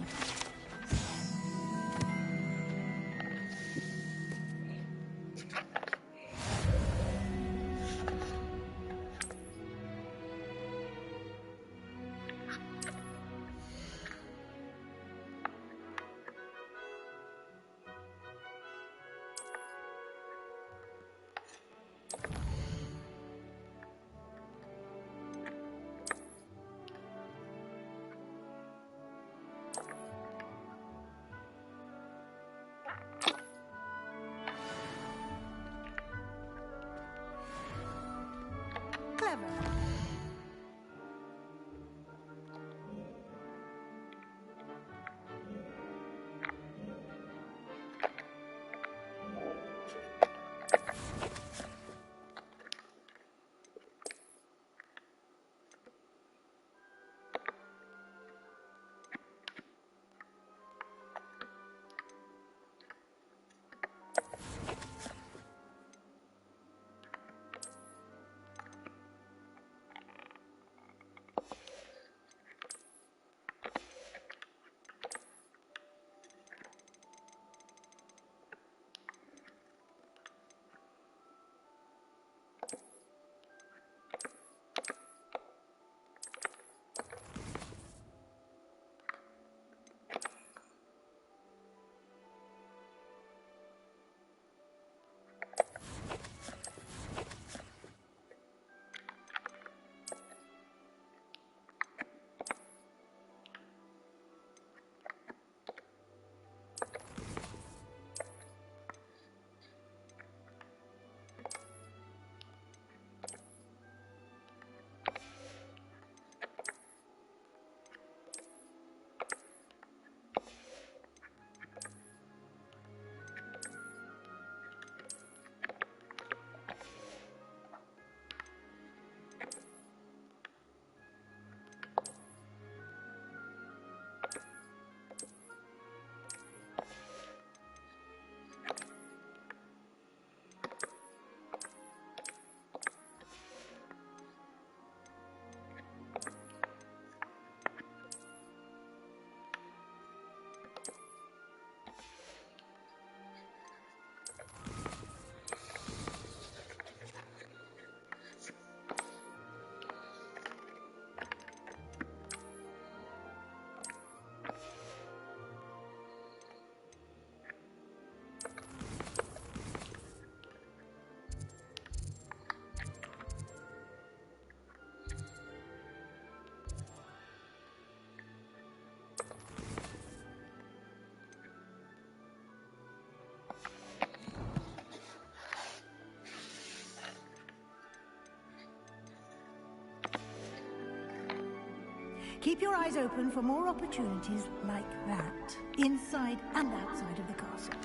Keep your eyes open for more opportunities like that, inside and outside of the castle.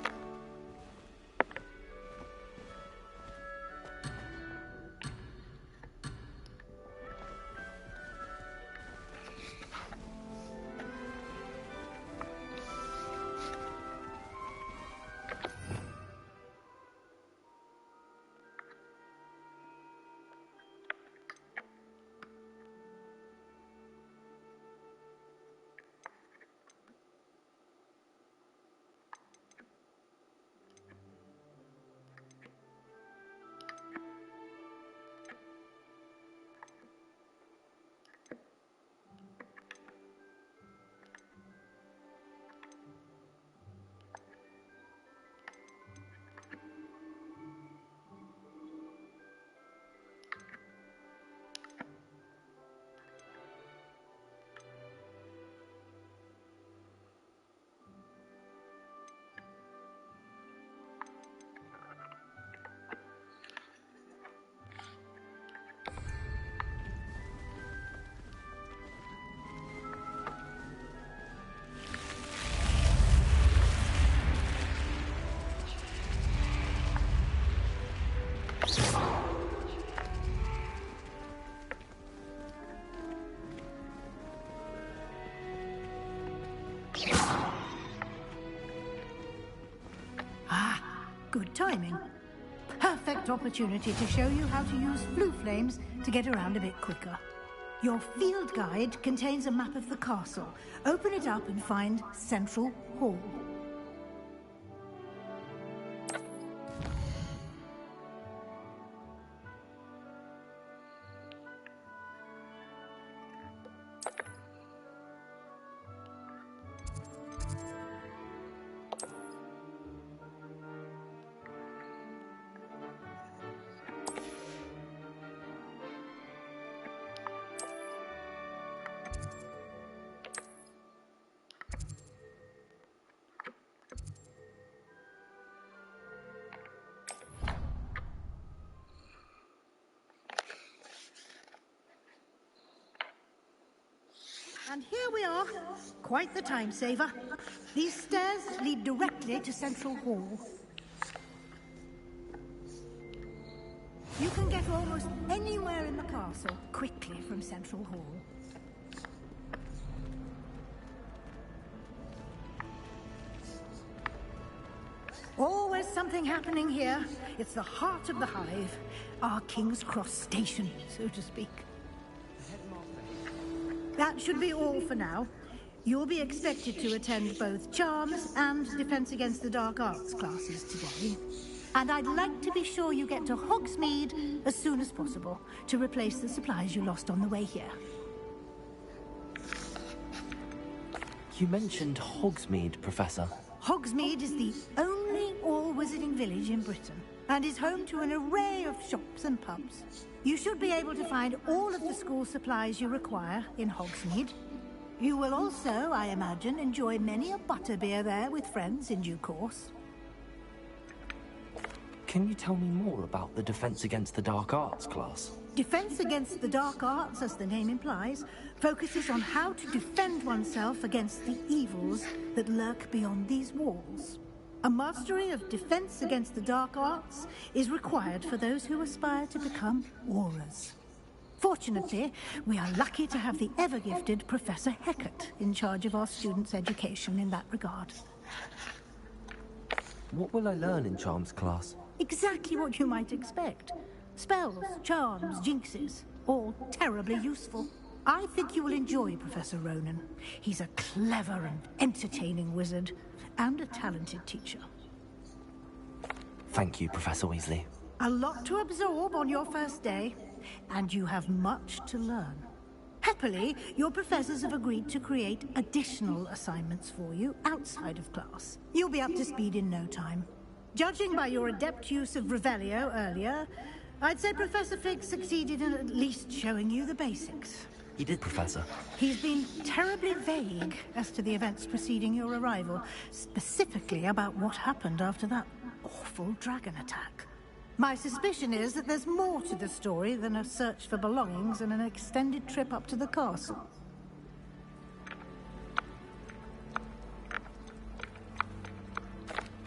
Good timing. Perfect. perfect opportunity to show you how to use flue flames to get around a bit quicker. Your field guide contains a map of the castle. Open it up and find Central Hall. And here we are. Quite the time saver. These stairs lead directly to Central Hall. You can get almost anywhere in the castle quickly from Central Hall. Always something happening here. It's the heart of the hive. Our King's Cross station, so to speak. That should be all for now. You'll be expected to attend both Charms and Defense Against the Dark Arts classes today. And I'd like to be sure you get to Hogsmeade as soon as possible to replace the supplies you lost on the way here. You mentioned Hogsmeade, Professor. Hogsmeade is the only all-wizarding village in Britain and is home to an array of shops and pubs. You should be able to find all of the school supplies you require in Hogsmeade. You will also, I imagine, enjoy many a butterbeer there with friends in due course. Can you tell me more about the Defense Against the Dark Arts class? Defense Against the Dark Arts, as the name implies, focuses on how to defend oneself against the evils that lurk beyond these walls. A mastery of Defense Against the Dark Arts is required for those who aspire to become Aurors. Fortunately, we are lucky to have the ever-gifted Professor Hecat in charge of our students' education in that regard. What will I learn in Charms class? Exactly what you might expect. Spells, charms, jinxes, all terribly useful. I think you will enjoy Professor Ronan. He's a clever and entertaining wizard, and a talented teacher. Thank you, Professor Weasley. A lot to absorb on your first day, and you have much to learn. Happily, your professors have agreed to create additional assignments for you outside of class. You'll be up to speed in no time. Judging by your adept use of Revelio earlier, I'd say Professor Fig succeeded in at least showing you the basics. He did, Professor. He's been terribly vague as to the events preceding your arrival, specifically about what happened after that awful dragon attack. My suspicion is that there's more to the story than a search for belongings and an extended trip up to the castle.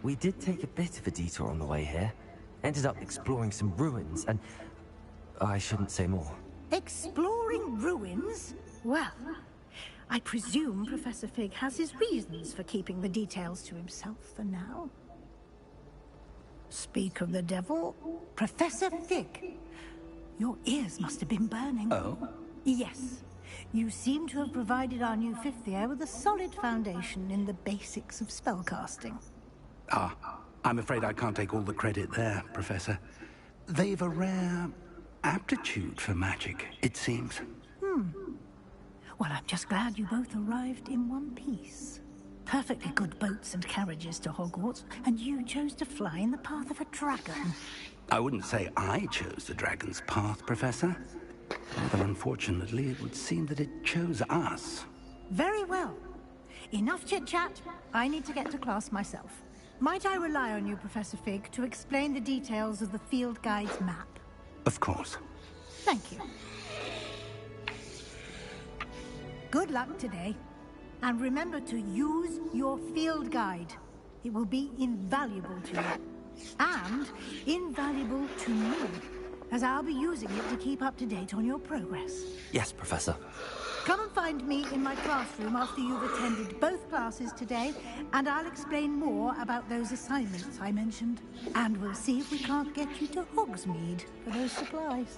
We did take a bit of a detour on the way here. Ended up exploring some ruins, and I shouldn't say more. Exploring ruins? Well, I presume Professor Fig has his reasons for keeping the details to himself for now. Speak of the devil, Professor Fig. Your ears must have been burning. Oh? Yes. You seem to have provided our new fifth year with a solid foundation in the basics of spellcasting. Ah, I'm afraid I can't take all the credit there, Professor. They've a rare aptitude for magic, it seems. Well, I'm just glad you both arrived in one piece. Perfectly good boats and carriages to Hogwarts, and you chose to fly in the path of a dragon. I wouldn't say I chose the dragon's path, Professor. Rather unfortunately, it would seem that it chose us. Very well. Enough chit-chat. I need to get to class myself. Might I rely on you, Professor Fig, to explain the details of the field guide's map? Of course. Thank you. Good luck today. And remember to use your field guide. It will be invaluable to you. And invaluable to me, as I'll be using it to keep up to date on your progress. Yes, Professor. Come and find me in my classroom after you've attended both classes today, and I'll explain more about those assignments I mentioned. And we'll see if we can't get you to Hogsmeade for those supplies.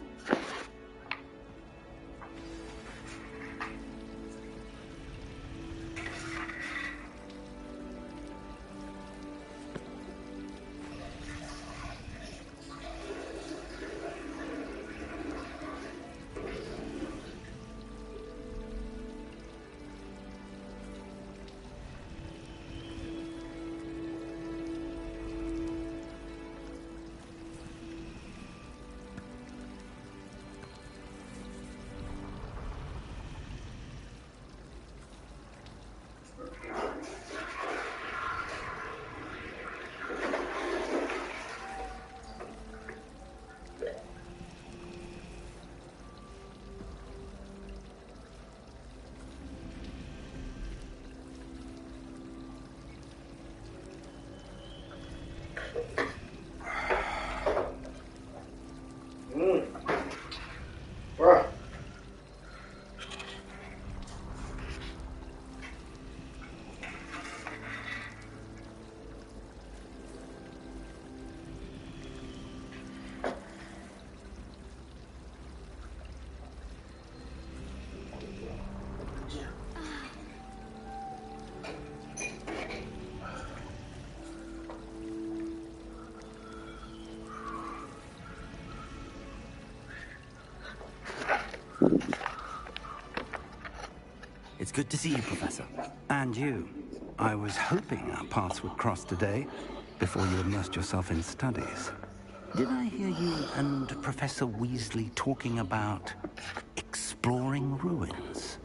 It's good to see you, Professor. And you. I was hoping our paths would cross today, before you immersed yourself in studies. Did I hear you and Professor Weasley talking about exploring ruins?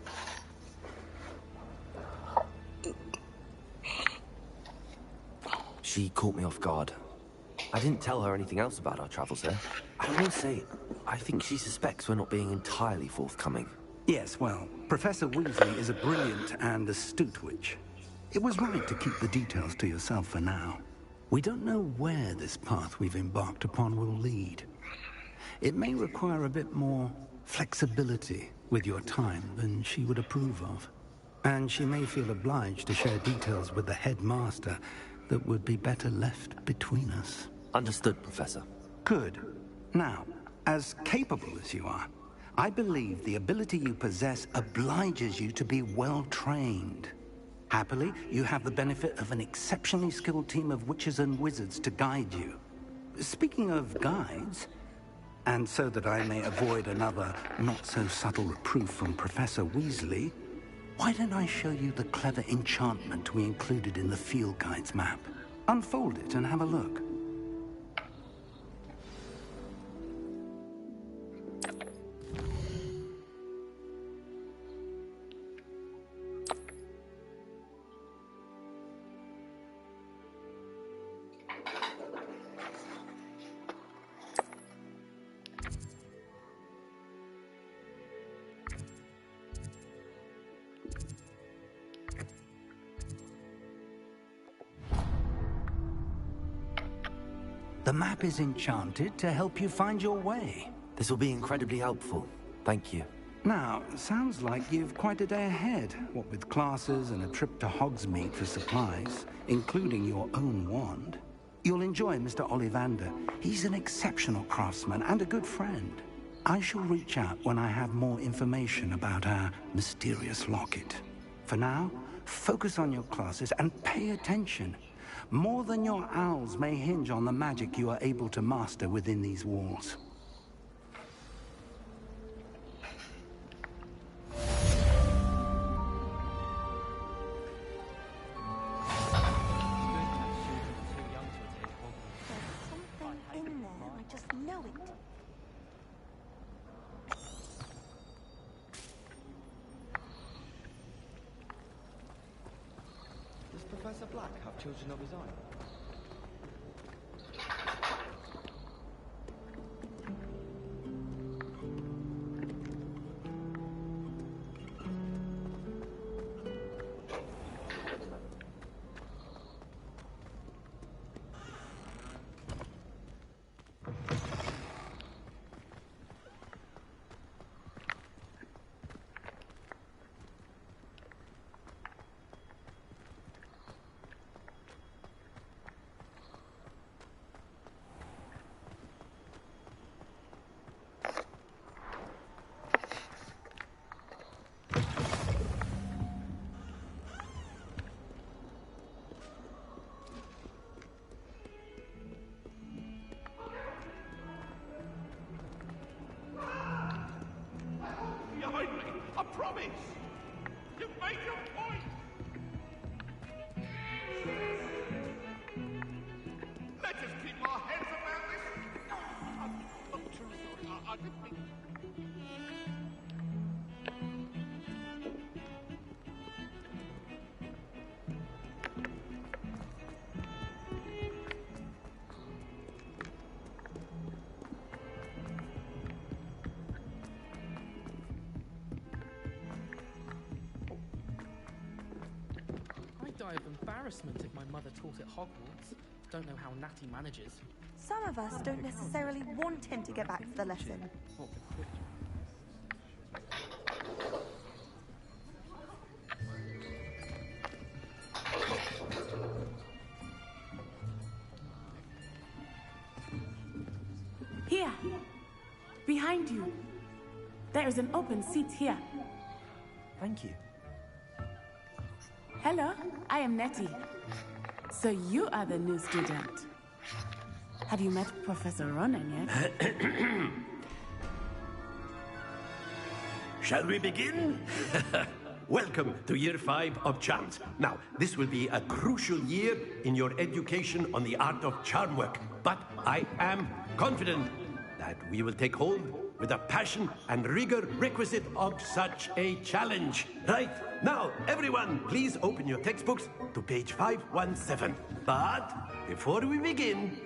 She caught me off guard. I didn't tell her anything else about our travels there. I will say, I think she suspects we're not being entirely forthcoming. Yes, well, Professor Weasley is a brilliant and astute witch. It was right to keep the details to yourself for now. We don't know where this path we've embarked upon will lead. It may require a bit more flexibility with your time than she would approve of. And she may feel obliged to share details with the headmaster that would be better left between us. Understood, Professor. Good. Now, as capable as you are, I believe the ability you possess obliges you to be well-trained. Happily, you have the benefit of an exceptionally skilled team of witches and wizards to guide you. Speaking of guides, and so that I may avoid another not-so-subtle reproof from Professor Weasley, why don't I show you the clever enchantment we included in the field guide's map? Unfold it and have a look. The map is enchanted to help you find your way. This will be incredibly helpful. Thank you. Now, sounds like you've quite a day ahead, what with classes and a trip to Hogsmeade for supplies, including your own wand. You'll enjoy Mr. Ollivander. He's an exceptional craftsman and a good friend. I shall reach out when I have more information about our mysterious locket. For now, focus on your classes and pay attention. More than your owls may hinge on the magic you are able to master within these walls. Professor Black have children of his own? promise! You've made your point! Let us keep our heads about this! I'm truly sorry. I didn't mean... I'd die of embarrassment if my mother taught at Hogwarts. Don't know how Natty manages. Some of us don't necessarily want him to get back to the lesson. Here, behind you. There is an open seat here. Thank you. Hello, I am Nettie. So you are the new student. Have you met Professor Ronan yet? Shall we begin? Welcome to Year 5 of Charms. Now, this will be a crucial year in your education on the art of charm work. But I am confident that we will take hold with the passion and rigor requisite of such a challenge. Right, now, everyone, please open your textbooks to page 517. But before we begin,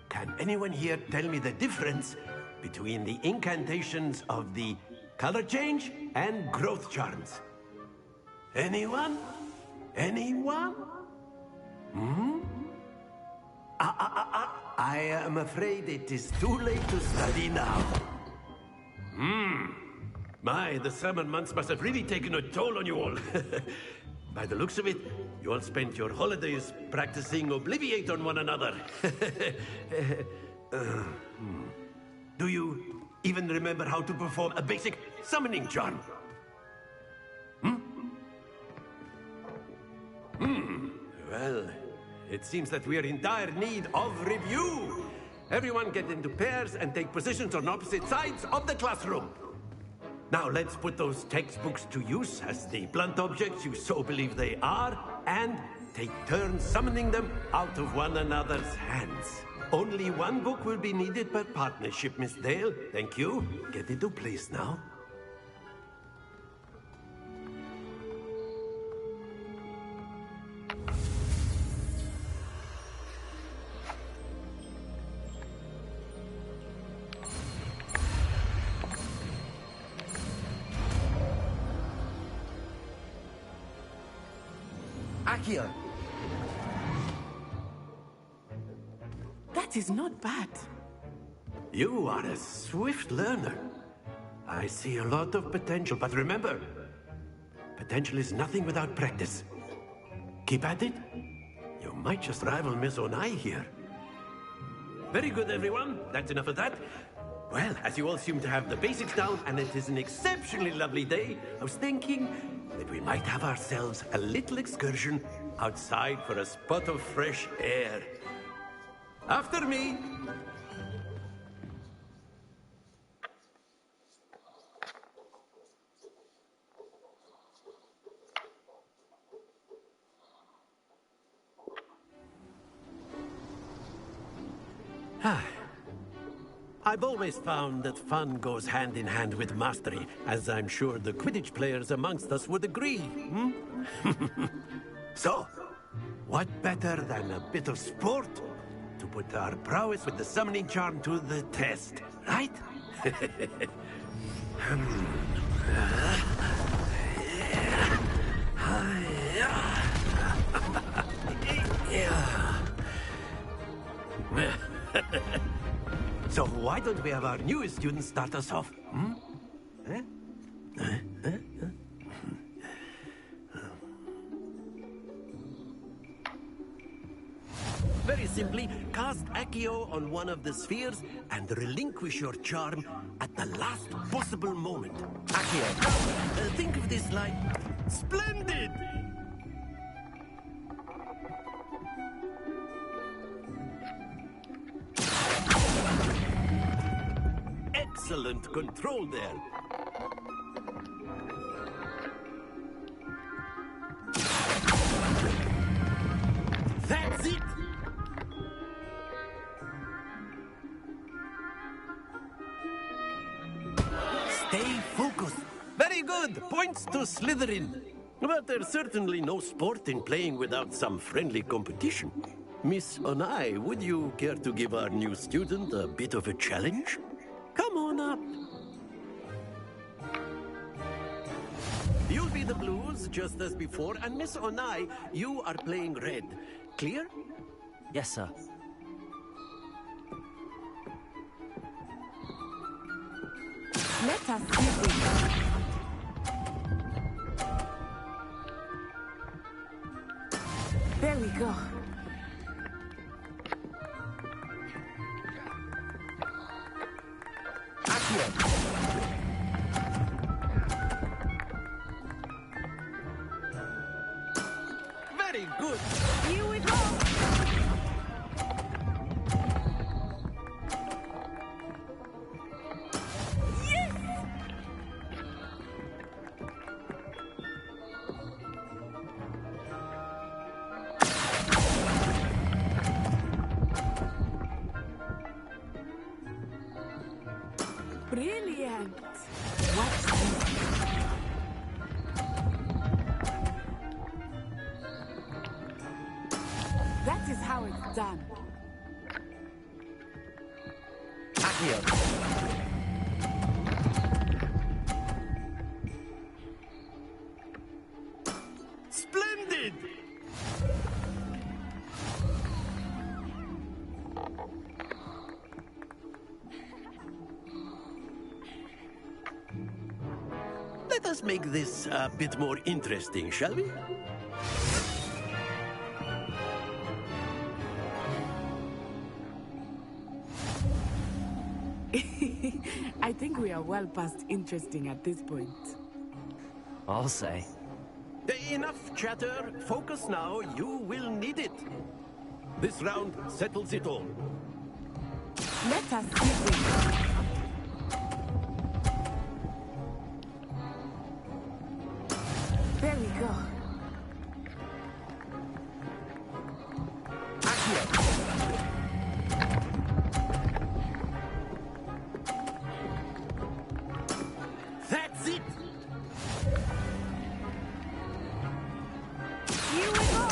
can anyone here tell me the difference between the incantations of the color change and growth charms? Anyone? Anyone? I am afraid it is too late to study now. My, the summer months must have really taken a toll on you all. By the looks of it, you all spent your holidays practicing Obliviate on one another. Do you even remember how to perform a basic summoning charm? Well, it seems that we are in dire need of review. Everyone get into pairs and take positions on opposite sides of the classroom. Now let's put those textbooks to use as the blunt objects you so believe they are, and take turns summoning them out of one another's hands. Only one book will be needed per partnership, Miss Dale. Thank you. Get into place now. Accio! That is not bad. You are a swift learner. I see a lot of potential, but remember, potential is nothing without practice. Keep at it. You might just rival Miss Onai here. Very good, everyone. That's enough of that. Well, as you all seem to have the basics down, and it is an exceptionally lovely day, I was thinking that we might have ourselves a little excursion outside for a spot of fresh air. After me. I've always found that fun goes hand in hand with mastery, as I'm sure the Quidditch players amongst us would agree. So, what better than a bit of sport to put our prowess with the summoning charm to the test, right? So why don't we have our newest student start us off? Very simply, cast Accio on one of the spheres and relinquish your charm at the last possible moment. Accio, think of this like splendid! Excellent control there. good! Points to Slytherin. But there's certainly no sport in playing without some friendly competition. Miss Onai, would you care to give our new student a bit of a challenge? Come on up. You'll be the blues, just as before, and Miss Onai, you are playing red. Clear? Yes, sir. Let us see this. There we go. Very good. Here we go. Brilliant! Watch this. That is how it's done. Splendid! Let us make this a bit more interesting, shall we? I think we are well past interesting at this point. I'll say. Enough chatter. Focus now. You will need it. This round settles it all. Let us see this. There we go. That's it! Here we go!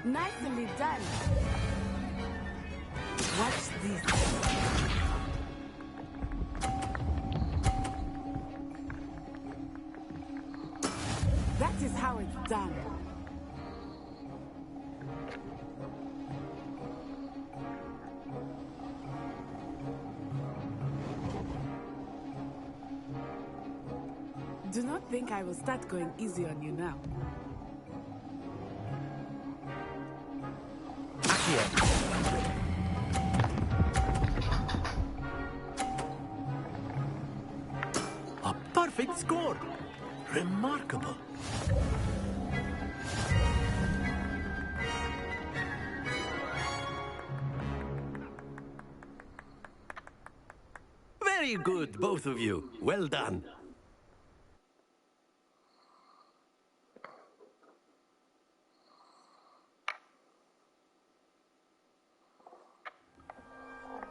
Nicely done. Watch this. That is how it's done. Do not think I will start going easy on you now. A perfect score! Remarkable. Very good, both of you. Well done.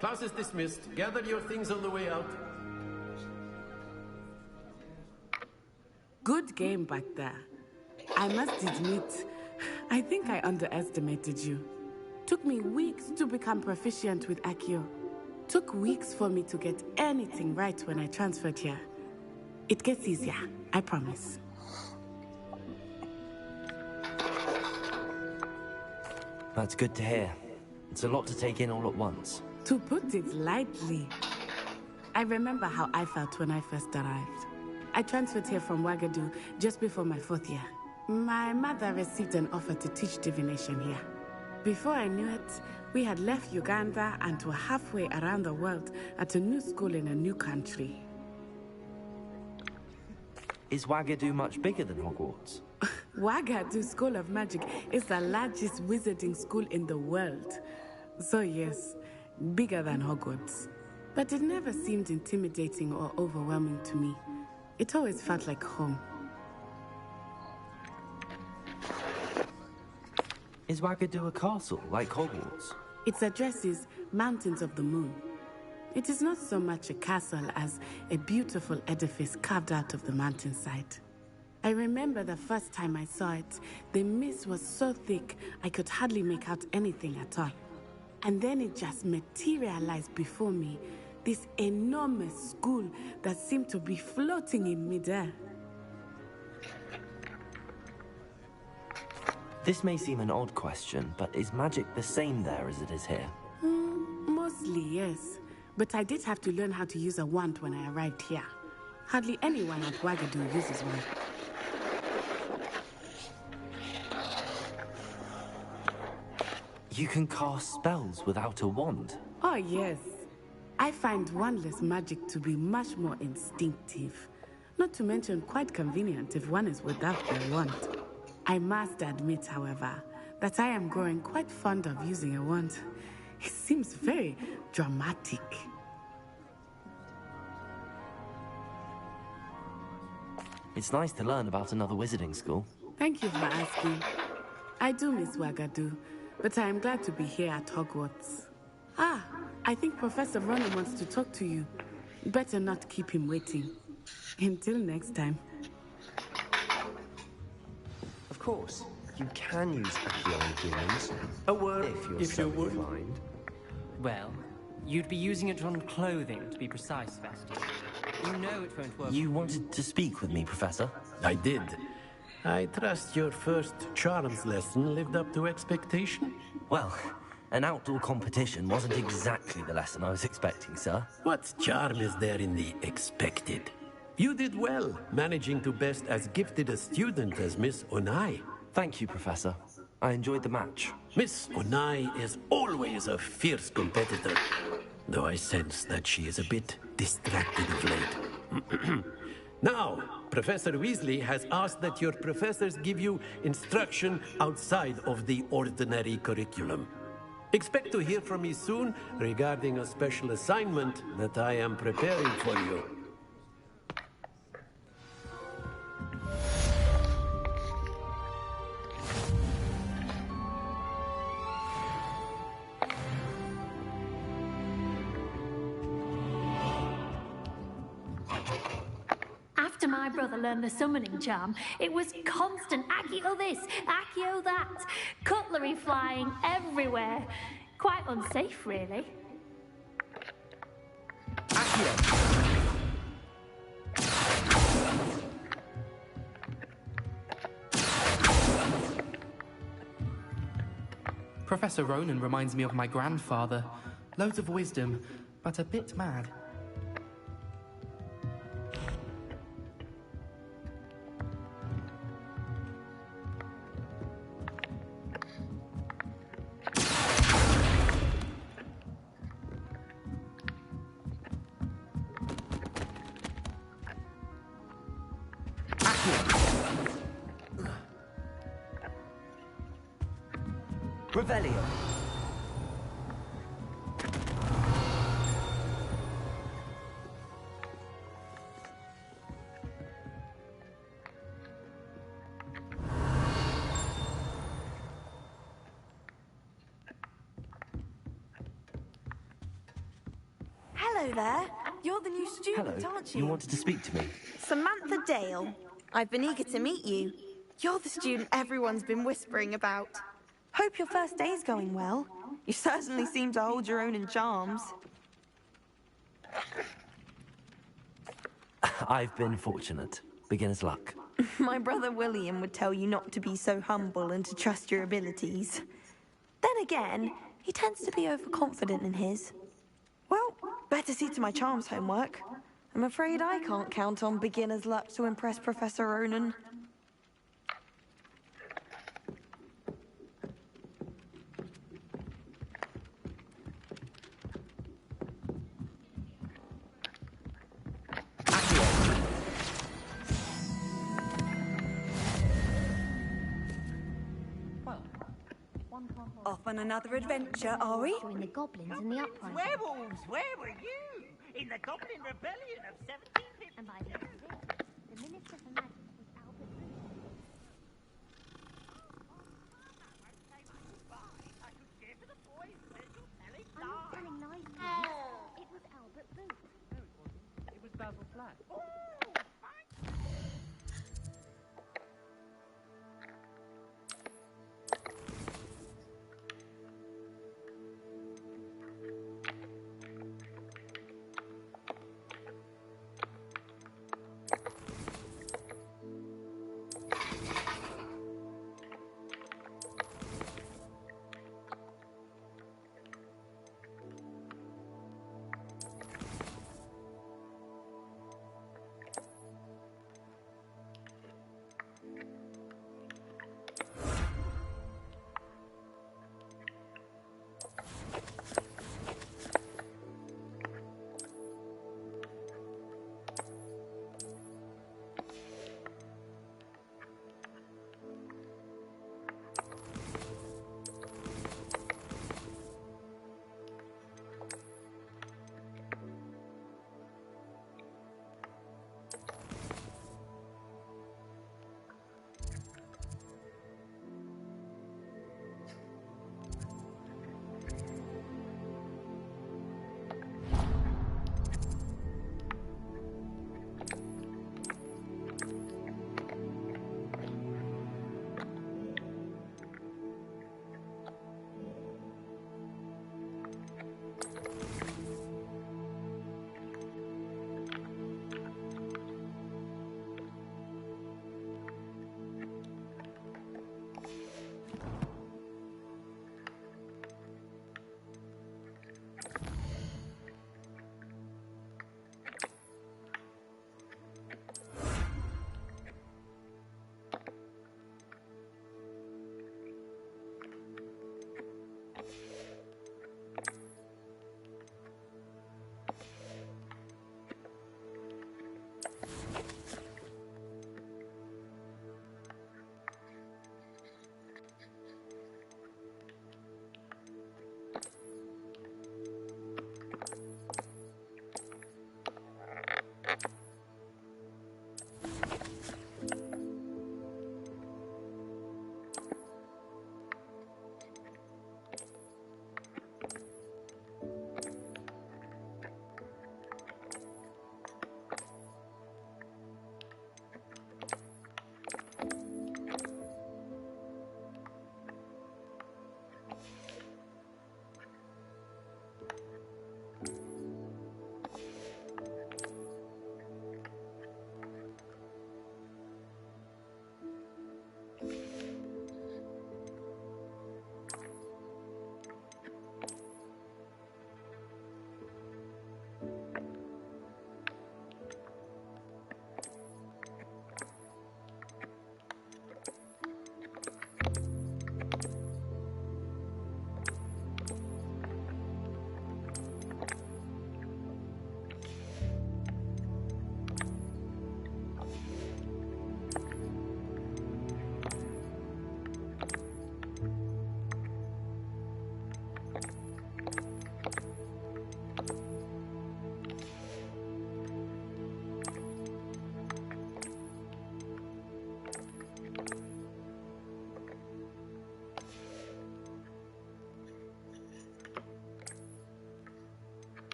Class is dismissed. Gather your things on the way out. Good game back there. I must admit, I think I underestimated you. Took me weeks to become proficient with Accio. Took weeks for me to get anything right when I transferred here. It gets easier, I promise. That's good to hear. It's a lot to take in all at once. To put it lightly, I remember how I felt when I first arrived. I transferred here from Ouagadougou just before my 4th year. My mother received an offer to teach divination here. Before I knew it, we had left Uganda and were halfway around the world at a new school in a new country. Is Ouagadougou much bigger than Hogwarts? Wagadu School of Magic is the largest wizarding school in the world. So yes, bigger than Hogwarts. But it never seemed intimidating or overwhelming to me. It always felt like home. Is Wagadu a castle, like Hogwarts? Its address is Mountains of the Moon. It is not so much a castle as a beautiful edifice carved out of the mountainside. I remember the first time I saw it, the mist was so thick I could hardly make out anything at all. And then it just materialized before me, this enormous school that seemed to be floating in midair. This may seem an odd question, but is magic the same there as it is here? Mostly, yes. But I did have to learn how to use a wand when I arrived here. Hardly anyone at Wagadu uses one. You can cast spells without a wand? Oh, yes. I find wandless magic to be much more instinctive. Not to mention quite convenient if one is without a wand. I must admit, however, that I am growing quite fond of using a wand. It seems very dramatic. It's nice to learn about another wizarding school. Thank you for asking. I do miss Wagadu, but I am glad to be here at Hogwarts. Ah, I think Professor Ronan wants to talk to you. Better not keep him waiting. Until next time. Of course, you can use Accio on humans. A word if you're so inclined. Well, you'd be using it on clothing, to be precise, Sebastian. You know it won't work. You wanted to speak with me, Professor? I did. I trust your first charms lesson lived up to expectation? Well, an outdoor competition wasn't exactly the lesson I was expecting, sir. What charm is there in the expected? You did well, managing to best as gifted a student as Miss Onai. Thank you, Professor. I enjoyed the match. Miss Onai is always a fierce competitor, though I sense that she is a bit distracted of late. Now, Professor Weasley has asked that your professors give you instruction outside of the ordinary curriculum. Expect to hear from me soon regarding a special assignment that I am preparing for you. After my brother learned the summoning charm, it was constant Accio this, Accio that, cutlery flying everywhere. Quite unsafe, really. Professor Ronan reminds me of my grandfather. Loads of wisdom, but a bit mad. Revelio. Hello there. You're the new student, Hello. aren't you? You wanted to speak to me? Samantha Dale. I've been eager to meet you. You're the student everyone's been whispering about. Hope your first day's going well. You certainly seem to hold your own in charms. I've been fortunate. Beginner's luck. My brother William would tell you not to be so humble and to trust your abilities. Then again, he tends to be overconfident in his. Well, better see to my charms homework. I'm afraid I can't count on beginner's luck to impress Professor Ronan. Off on another adventure, are we? Join the goblins in the uprising. Werewolves, where were you? In the Goblin Rebellion of 1750. And by the end of it, the Minister for Magic was Albert Booth. I'm not telling lies, please. It was Albert Booth. No, it wasn't. It was Basil Flack.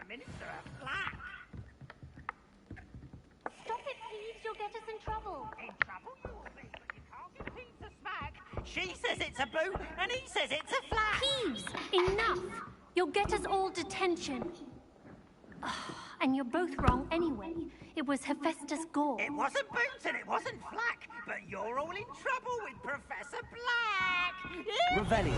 Minister of Black. Stop it, please. You'll get us in trouble. In trouble you will be, but you can't get Pete's a smack. She says it's a boo, and he says it's a flat. Peeves, enough. You'll get us all detention. And you're both wrong anyway. It was Hephaestus Gore. It wasn't Boots and it wasn't Flack, but you're all in trouble with Professor Black. Revelio.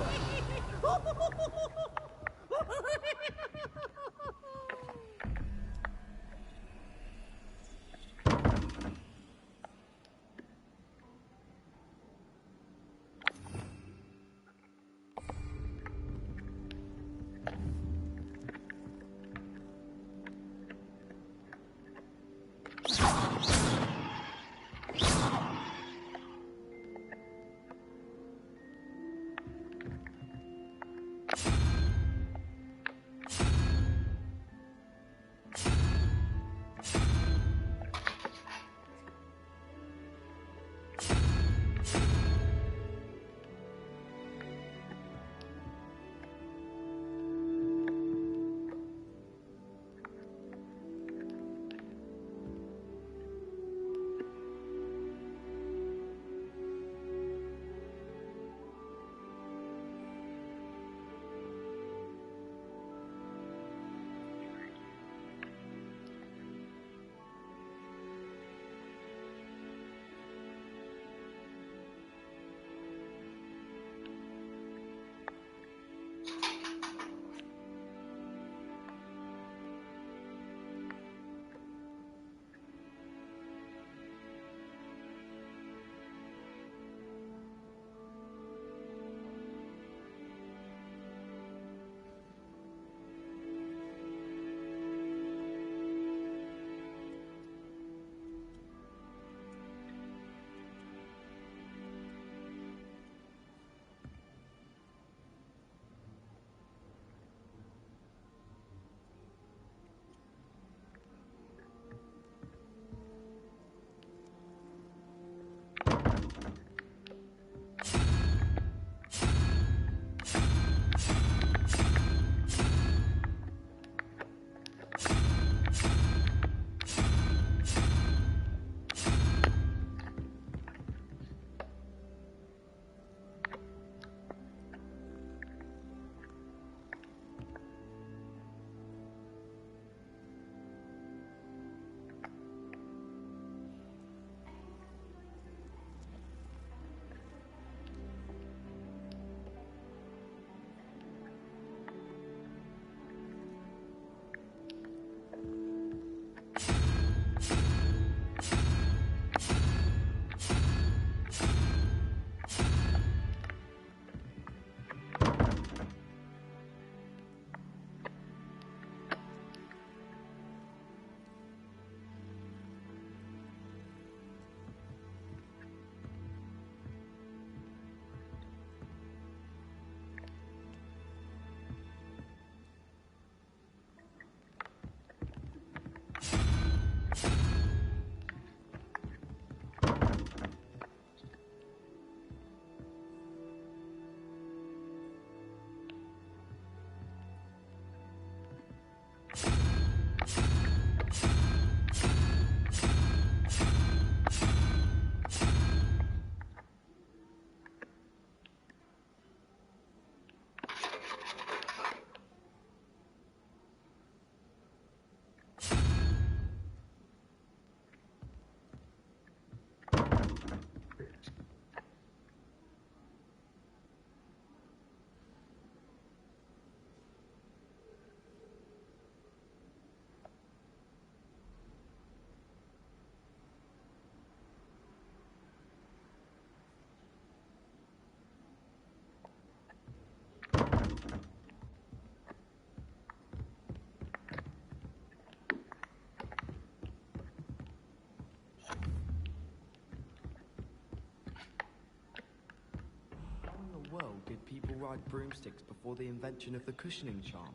ride broomsticks before the invention of the cushioning charm.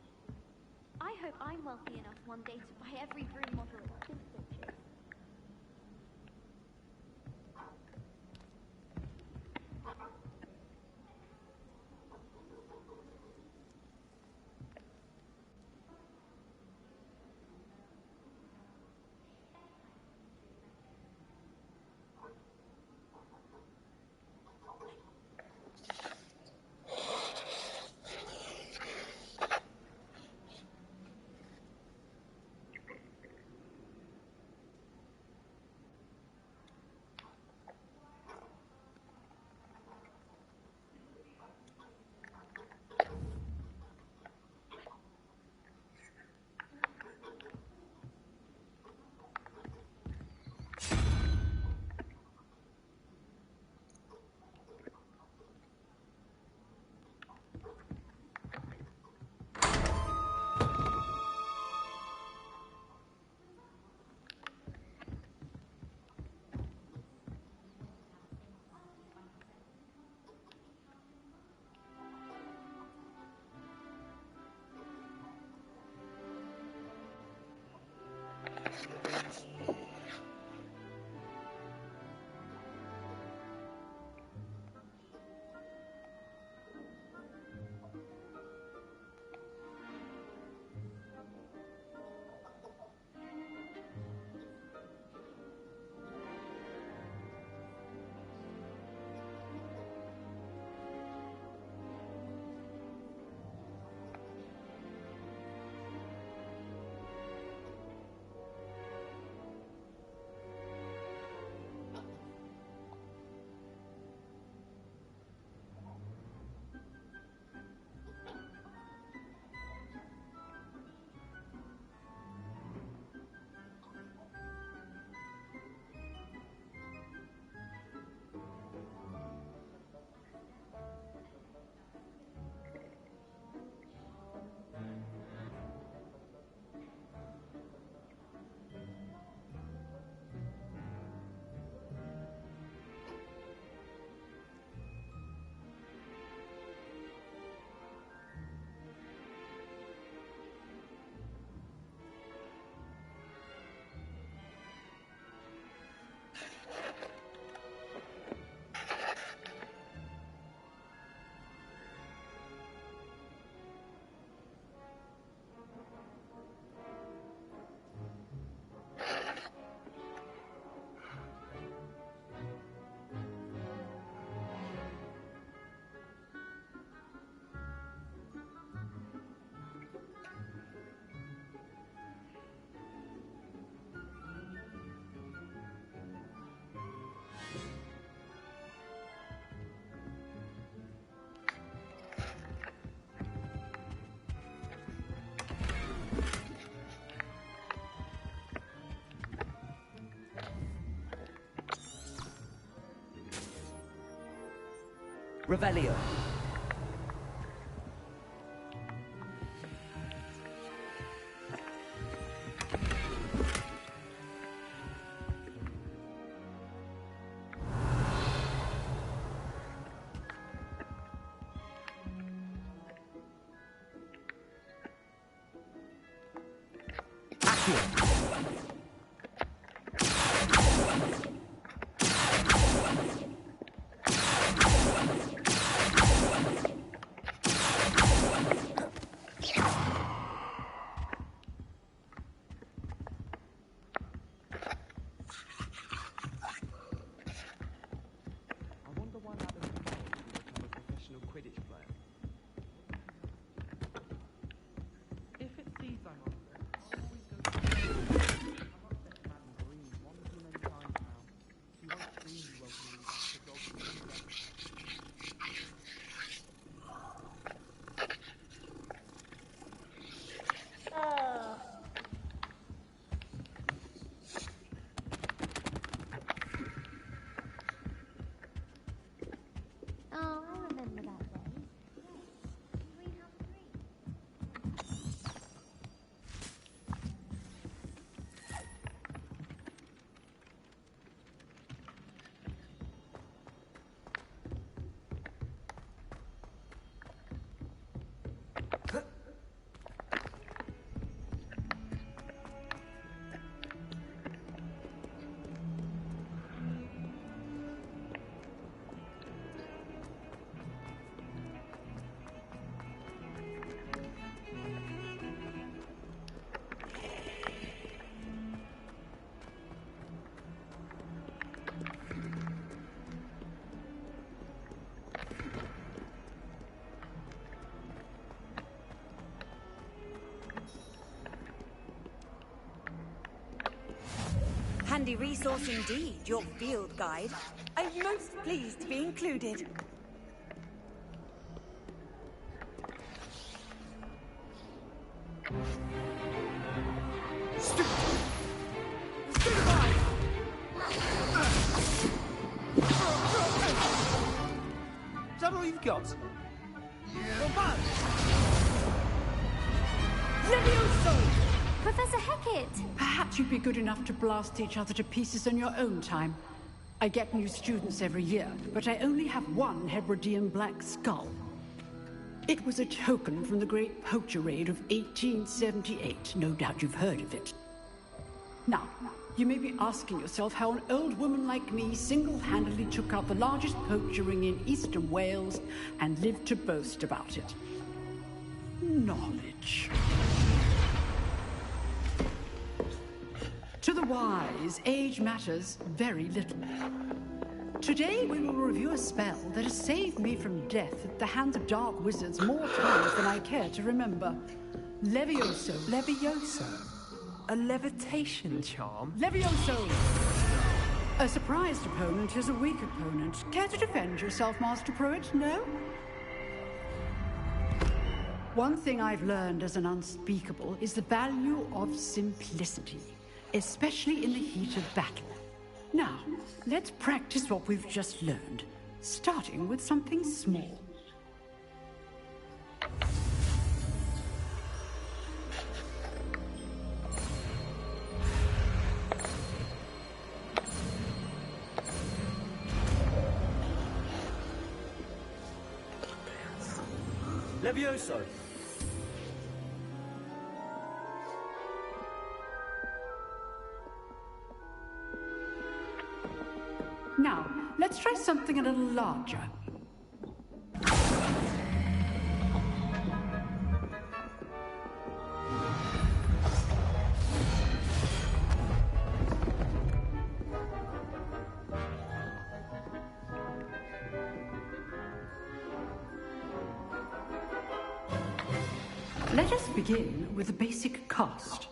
I hope I'm wealthy enough one day to buy every broom model existing. Revelio. If it sees I'm on, always go. Handy resource indeed, your field guide. I'm most pleased to be included. Is that all you've got? Levioso! Professor Hackett! Perhaps you'd be good enough to blast each other to pieces in your own time. I get new students every year, but I only have one Hebridean black skull. It was a token from the Great Poacher Raid of 1878. No doubt you've heard of it. Now, you may be asking yourself how an old woman like me single-handedly took out the largest poacher ring in eastern Wales and lived to boast about it. Knowledge. To the wise, age matters very little. Today we will review a spell that has saved me from death at the hands of dark wizards more times than I care to remember. Levioso. Levioso? A levitation charm? Levioso! A surprised opponent is a weak opponent. Care to defend yourself, Master Pruitt? No? One thing I've learned as an unspeakable is the value of simplicity, especially in the heat of battle. Now, let's practice what we've just learned, starting with something small. Levioso! Now, let's try something a little larger. Let us begin with the basic cast.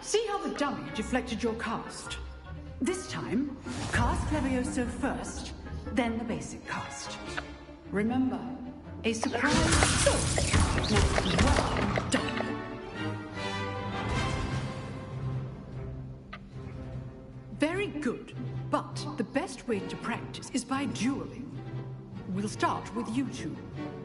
See how the dummy deflected your cast? This time, cast Levioso first, then the basic cast. Remember, a surprise. Now, well done. Very good, but the best way to practice is by dueling. We'll start with you two.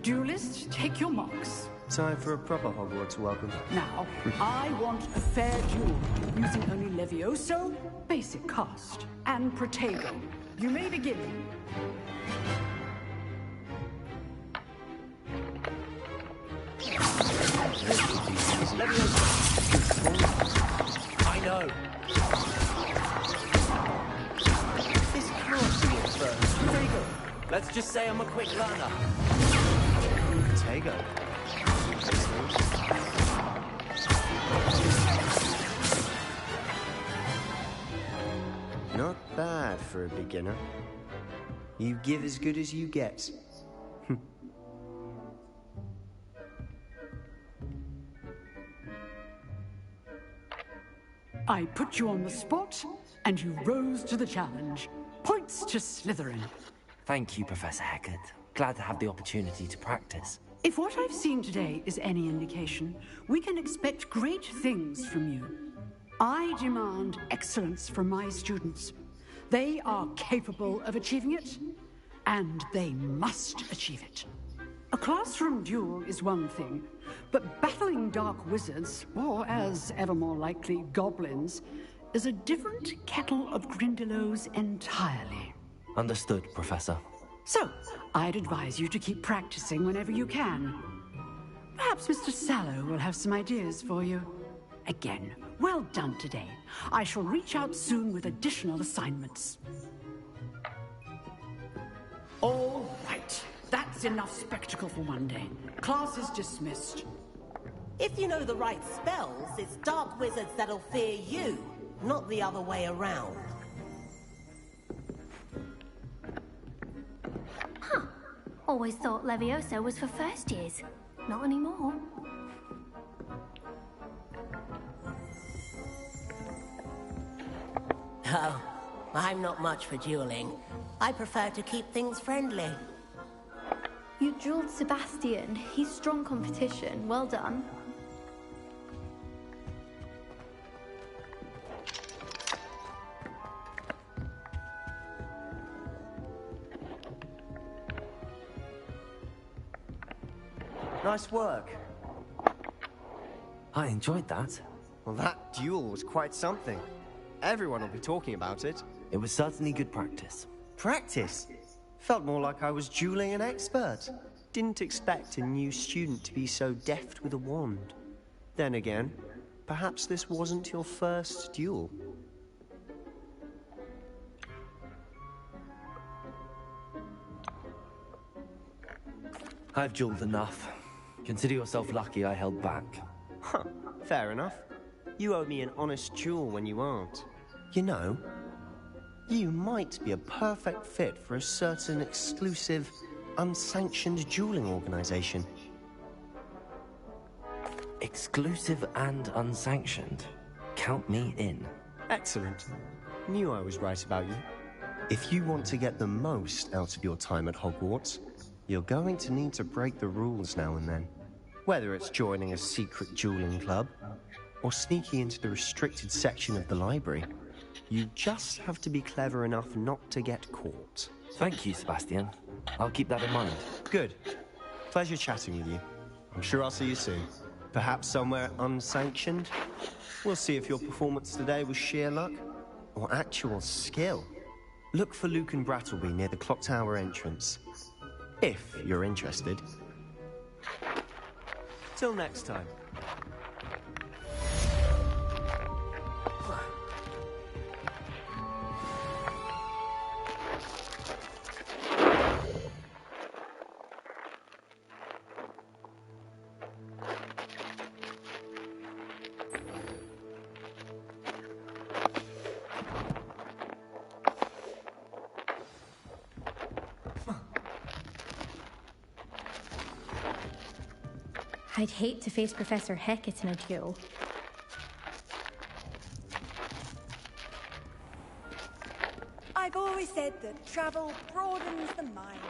Duelists, take your marks. Time for a proper Hogwarts welcome. Now, I want a fair duel, using only Levioso, basic cast, and Protego. You may begin. I know. This can't be at first. Very good. Let's just say I'm a quick learner. Protego. Not bad for a beginner. You give as good as you get. I put you on the spot, and you rose to the challenge. Points to Slytherin. Thank you, Professor Hackett. Glad to have the opportunity to practice. If what I've seen today is any indication, we can expect great things from you. I demand excellence from my students. They are capable of achieving it, and they must achieve it. A classroom duel is one thing, but battling dark wizards, or as ever more likely, goblins, is a different kettle of Grindylows entirely. Understood, Professor. So, I'd advise you to keep practicing whenever you can. Perhaps Mr. Sallow will have some ideas for you. Again, well done today. I shall reach out soon with additional assignments. All right. That's enough spectacle for one day. Class is dismissed. If you know the right spells, it's dark wizards that'll fear you, not the other way around. Huh. Always thought Levioso was for first years. Not anymore. Oh, I'm not much for dueling. I prefer to keep things friendly. You dueled Sebastian. He's strong competition. Well done. Nice work. I enjoyed that. Well, that duel was quite something. Everyone will be talking about it. It was certainly good practice. Practice? Felt more like I was dueling an expert. Didn't expect a new student to be so deft with a wand. Then again, perhaps this wasn't your first duel. I've dueled enough. Consider yourself lucky I held back. Huh, fair enough. You owe me an honest duel when you aren't. You know, you might be a perfect fit for a certain exclusive, unsanctioned dueling organization. Exclusive and unsanctioned. Count me in. Excellent. Knew I was right about you. If you want to get the most out of your time at Hogwarts, you're going to need to break the rules now and then. Whether it's joining a secret dueling club, or sneaking into the restricted section of the library, you just have to be clever enough not to get caught. Thank you, Sebastian. I'll keep that in mind. Good. Pleasure chatting with you. I'm sure I'll see you soon. Perhaps somewhere unsanctioned? We'll see if your performance today was sheer luck or actual skill. Look for Luke and Brattleby near the clock tower entrance. If you're interested. Till next time. I'd hate to face Professor Hecat in a duel. I've always said that travel broadens the mind.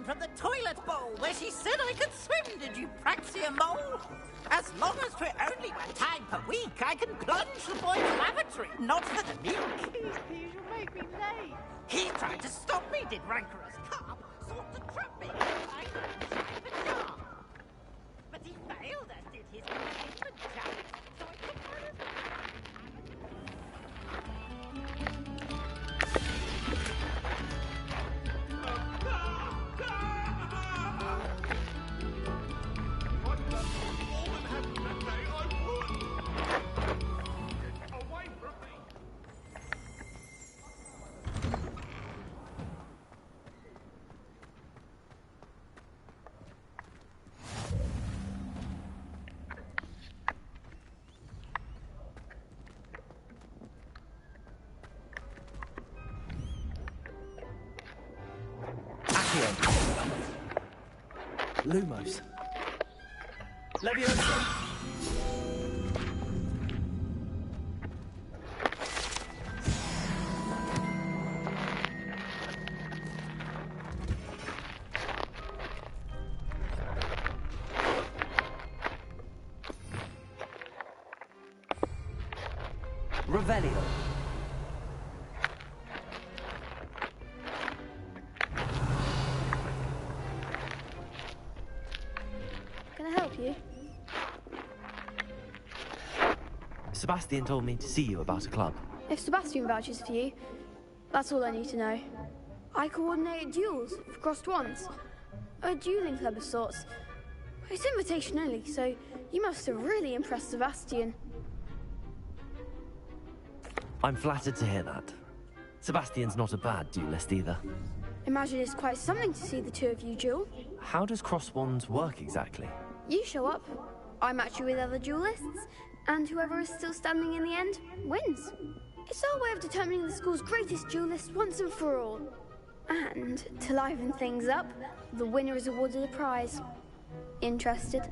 From the toilet bowl where she said I could swim, did you praxia mole? As long as 'twere only 1 time per week, I can plunge the boy's lavatory, not for the meek. Please, you'll make me late. He tried to stop me, did rancorous carp, sought to trap me, I tried the charm. But he failed, as did his containment challenge, so I took one of Lumos. Leviosa. Revelio. Can I help you? Sebastian told me to see you about a club. If Sebastian vouches for you, that's all I need to know. I coordinate duels for crossed wands. A dueling club of sorts. It's invitation only, so you must have really impressed Sebastian. I'm flattered to hear that. Sebastian's not a bad duelist either. Imagine it's quite something to see the two of you duel. How does cross wands work exactly? You show up, I match you with other duelists, and whoever is still standing in the end wins. It's our way of determining the school's greatest duelist once and for all. And to liven things up, the winner is awarded a prize. Interested?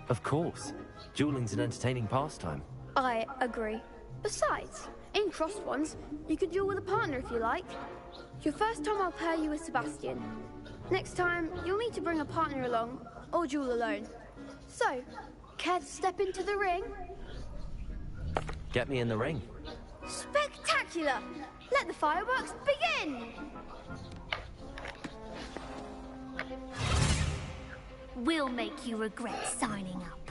Of course. Dueling's an entertaining pastime. I agree. Besides, in crossed ones, you could duel with a partner if you like. Your first time I'll pair you with Sebastian. Next time, you'll need to bring a partner along, or duel alone. So, care to step into the ring? Get me in the ring. Spectacular! Let the fireworks begin! We'll make you regret signing up.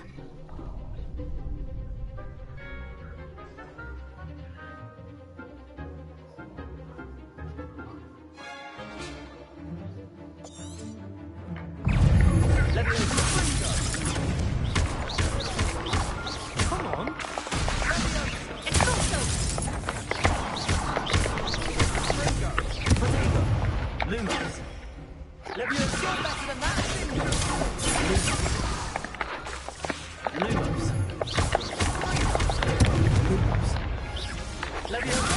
Come on. Lumos. Levio's still better than that. Lumos. Levio's.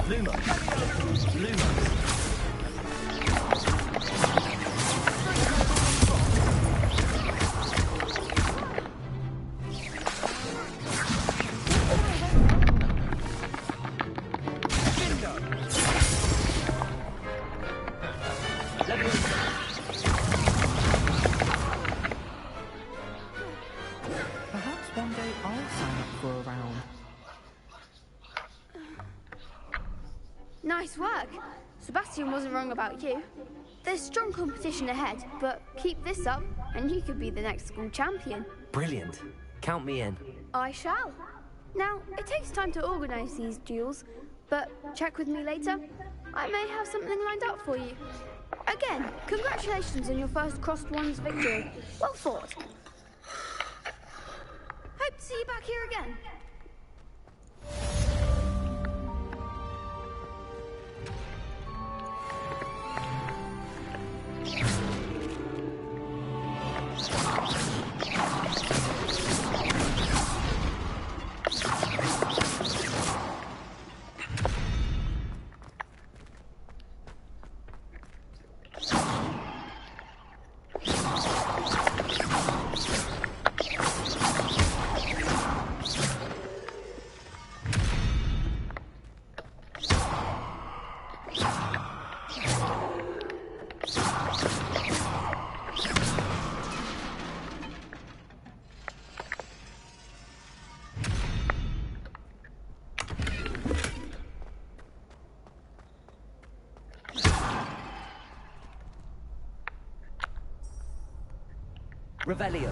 Lumos. Lumos. Lumos. Perhaps one day I'll sign up for a round. Nice work. Sebastian wasn't wrong about you. There's strong competition ahead, but keep this up and you could be the next school champion. Brilliant. Count me in. I shall. Now, it takes time to organise these duels, but check with me later. I may have something lined up for you. Again, congratulations on your first crossed wands victory. Well fought. Hope to see you back here again. Revelio.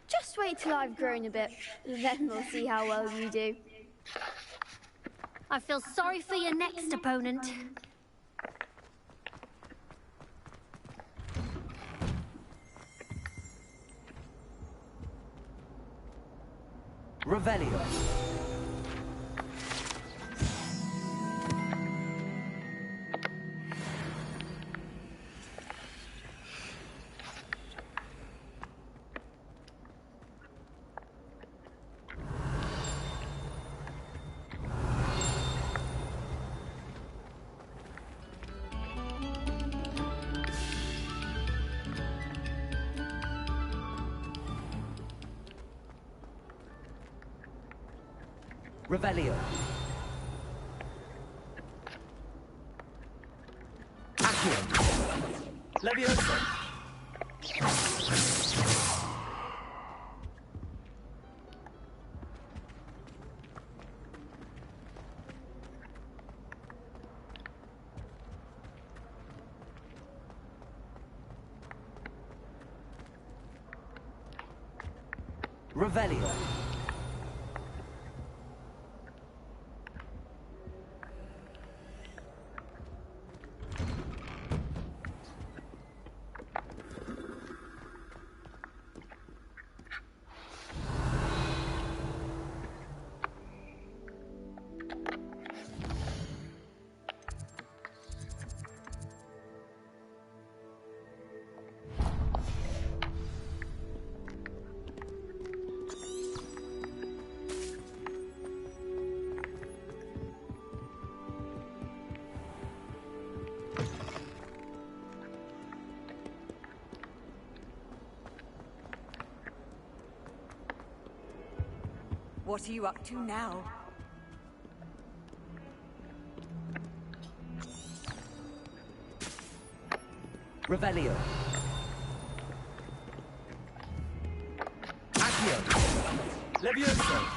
Just wait till I've grown a bit, then we'll see how well you do. I feel sorry for your next opponent. Revelio. Revelio. Accio. Levioso. Revelio. What are you up to now? Revelio. Accio. Levioso.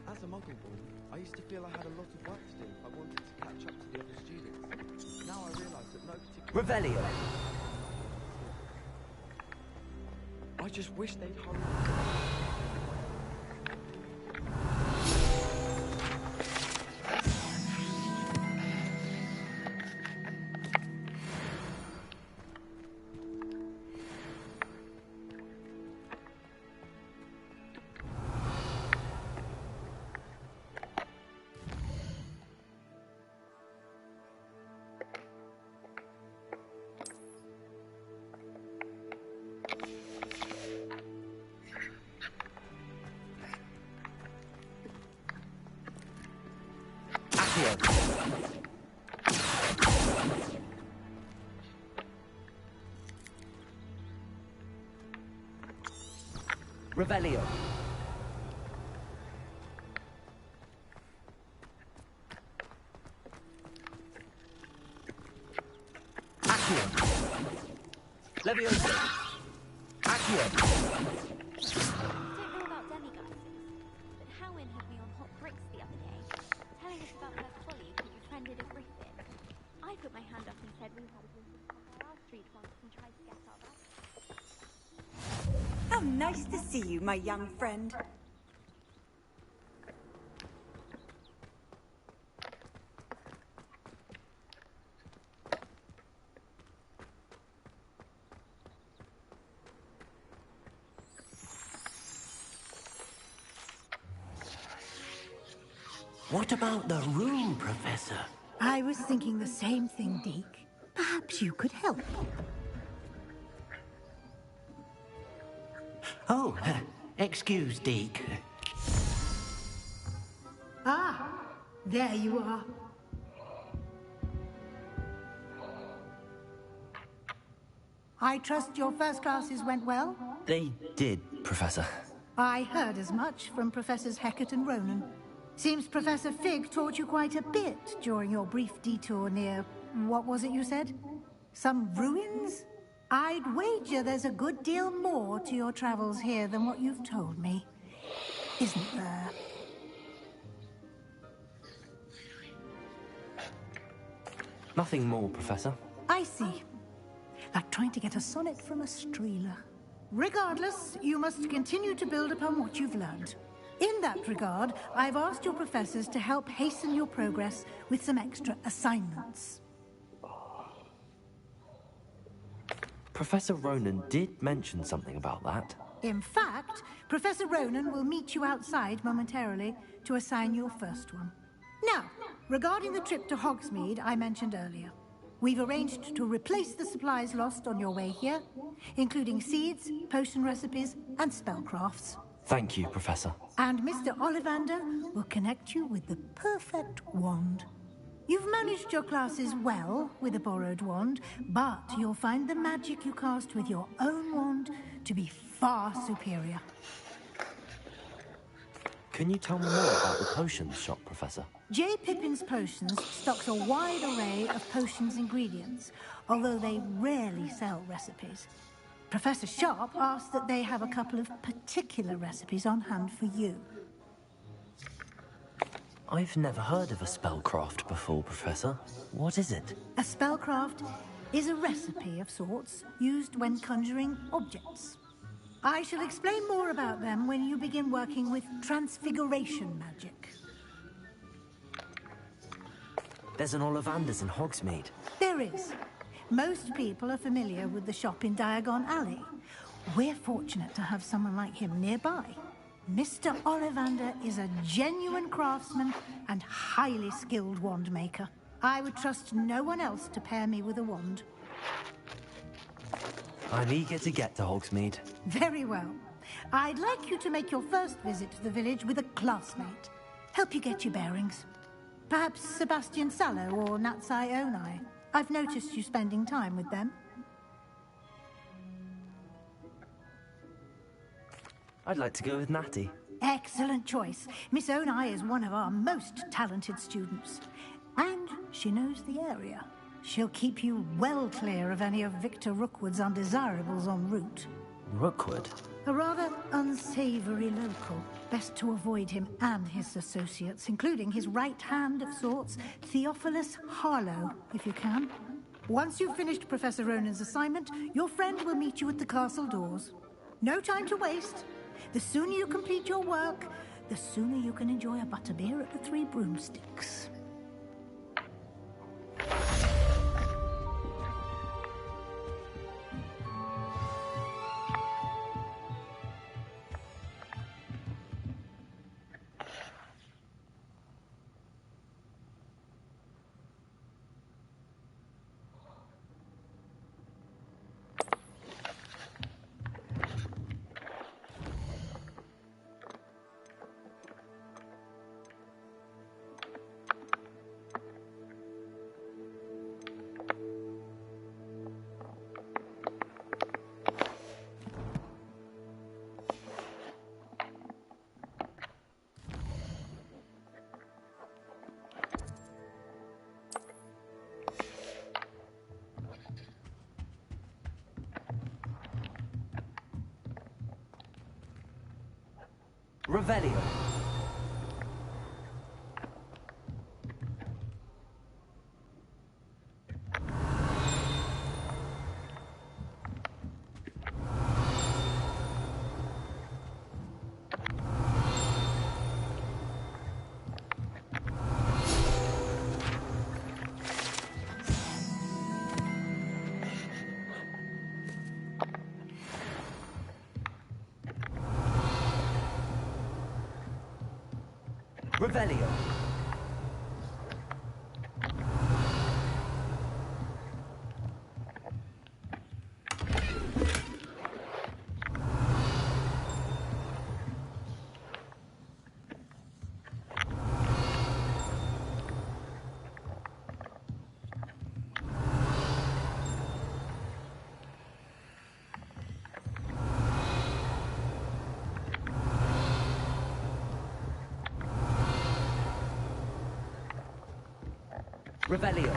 As a muggle boy, I used to feel I had a lot of work to do if I wanted to catch up to the other students. Now I realise that no particular... Revelio. I just wish they'd hurry. Revelio. Accio. Levioso. Accio. I don't know about demigoddesses, but Howin had me on hot bricks the other day, telling us about her colleague who befriended a griffin. I put my hand up and said we had a visit to our street once and tried to get our back. How nice to see you, my young friend. What about the room, Professor? I was thinking the same thing, Deke. Perhaps you could help. Oh, excuse, Deke. Ah, there you are. I trust your first classes went well? They did, Professor. I heard as much from Professors Hecat and Ronan. Seems Professor Fig taught you quite a bit during your brief detour near... what was it you said? Some ruins? I'd wager there's a good deal more to your travels here than what you've told me. Isn't there? Nothing more, Professor. I see. like trying to get a sonnet from a streeler. Regardless, you must continue to build upon what you've learned. In that regard, I've asked your professors to help hasten your progress with some extra assignments. Professor Ronan did mention something about that. In fact, Professor Ronan will meet you outside momentarily to assign your first one. Now, regarding the trip to Hogsmeade I mentioned earlier, we've arranged to replace the supplies lost on your way here, including seeds, potion recipes, and spellcrafts. Thank you, Professor. And Mr. Ollivander will connect you with the perfect wand. You've managed your classes well with a borrowed wand, but you'll find the magic you cast with your own wand to be far superior. Can you tell me more about the potions shop, Professor? J. Pippin's Potions stocks a wide array of potions ingredients, although they rarely sell recipes. Professor Sharp asked that they have a couple of particular recipes on hand for you. I've never heard of a spellcraft before, Professor. What is it? A spellcraft is a recipe of sorts used when conjuring objects. I shall explain more about them when you begin working with transfiguration magic. There's an Ollivander's in Hogsmeade. There is. Most people are familiar with the shop in Diagon Alley. We're fortunate to have someone like him nearby. Mr. Ollivander is a genuine craftsman and highly skilled wand maker. I would trust no one else to pair me with a wand. I'm eager to get to Hogsmeade. Very well. I'd like you to make your first visit to the village with a classmate. Help you get your bearings. Perhaps Sebastian Sallow or Natsai Onai. I've noticed you spending time with them. I'd like to go with Natty. Excellent choice. Miss Onai is one of our most talented students. And she knows the area. She'll keep you well clear of any of Victor Rookwood's undesirables en route. Rookwood? A rather unsavory local. Best to avoid him and his associates, including his right hand of sorts, Theophilus Harlow, if you can. Once you've finished Professor Ronan's assignment, your friend will meet you at the castle doors. No time to waste. The sooner you complete your work, the sooner you can enjoy a butterbeer at the Three Broomsticks. Revelio. Revelio. Revelio.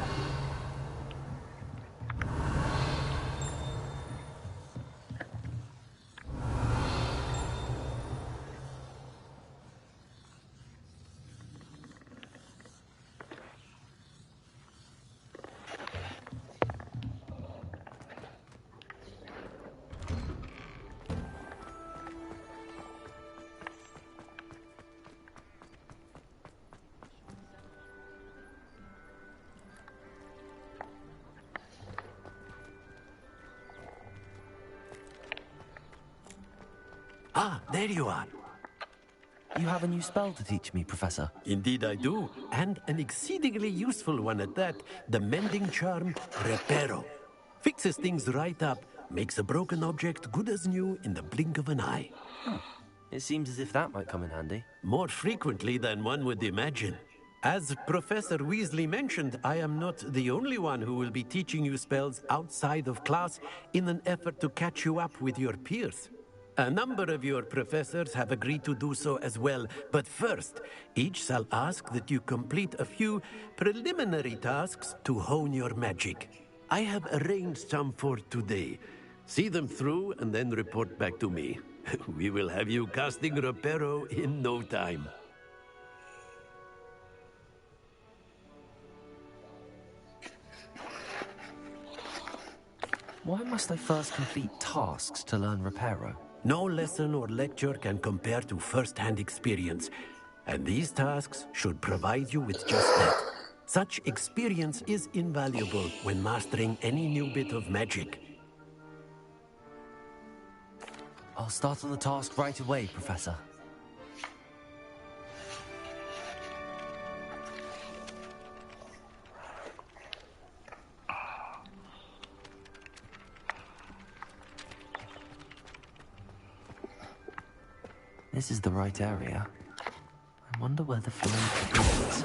Ah, there you are. You have a new spell to teach me, Professor. Indeed I do, and an exceedingly useful one at that. The mending charm, Reparo. Fixes things right up, makes a broken object good as new in the blink of an eye. It seems as if that might come in handy. More frequently than one would imagine. As Professor Weasley mentioned, I am not the only one who will be teaching you spells outside of class in an effort to catch you up with your peers. A number of your professors have agreed to do so as well, but first, each shall ask that you complete a few preliminary tasks to hone your magic. I have arranged some for today. See them through and then report back to me. We will have you casting Reparo in no time. Why must I first complete tasks to learn Reparo? No lesson or lecture can compare to first-hand experience, and these tasks should provide you with just that. Such experience is invaluable when mastering any new bit of magic. I'll start on the task right away, Professor. This is the right area. I wonder where the flying is.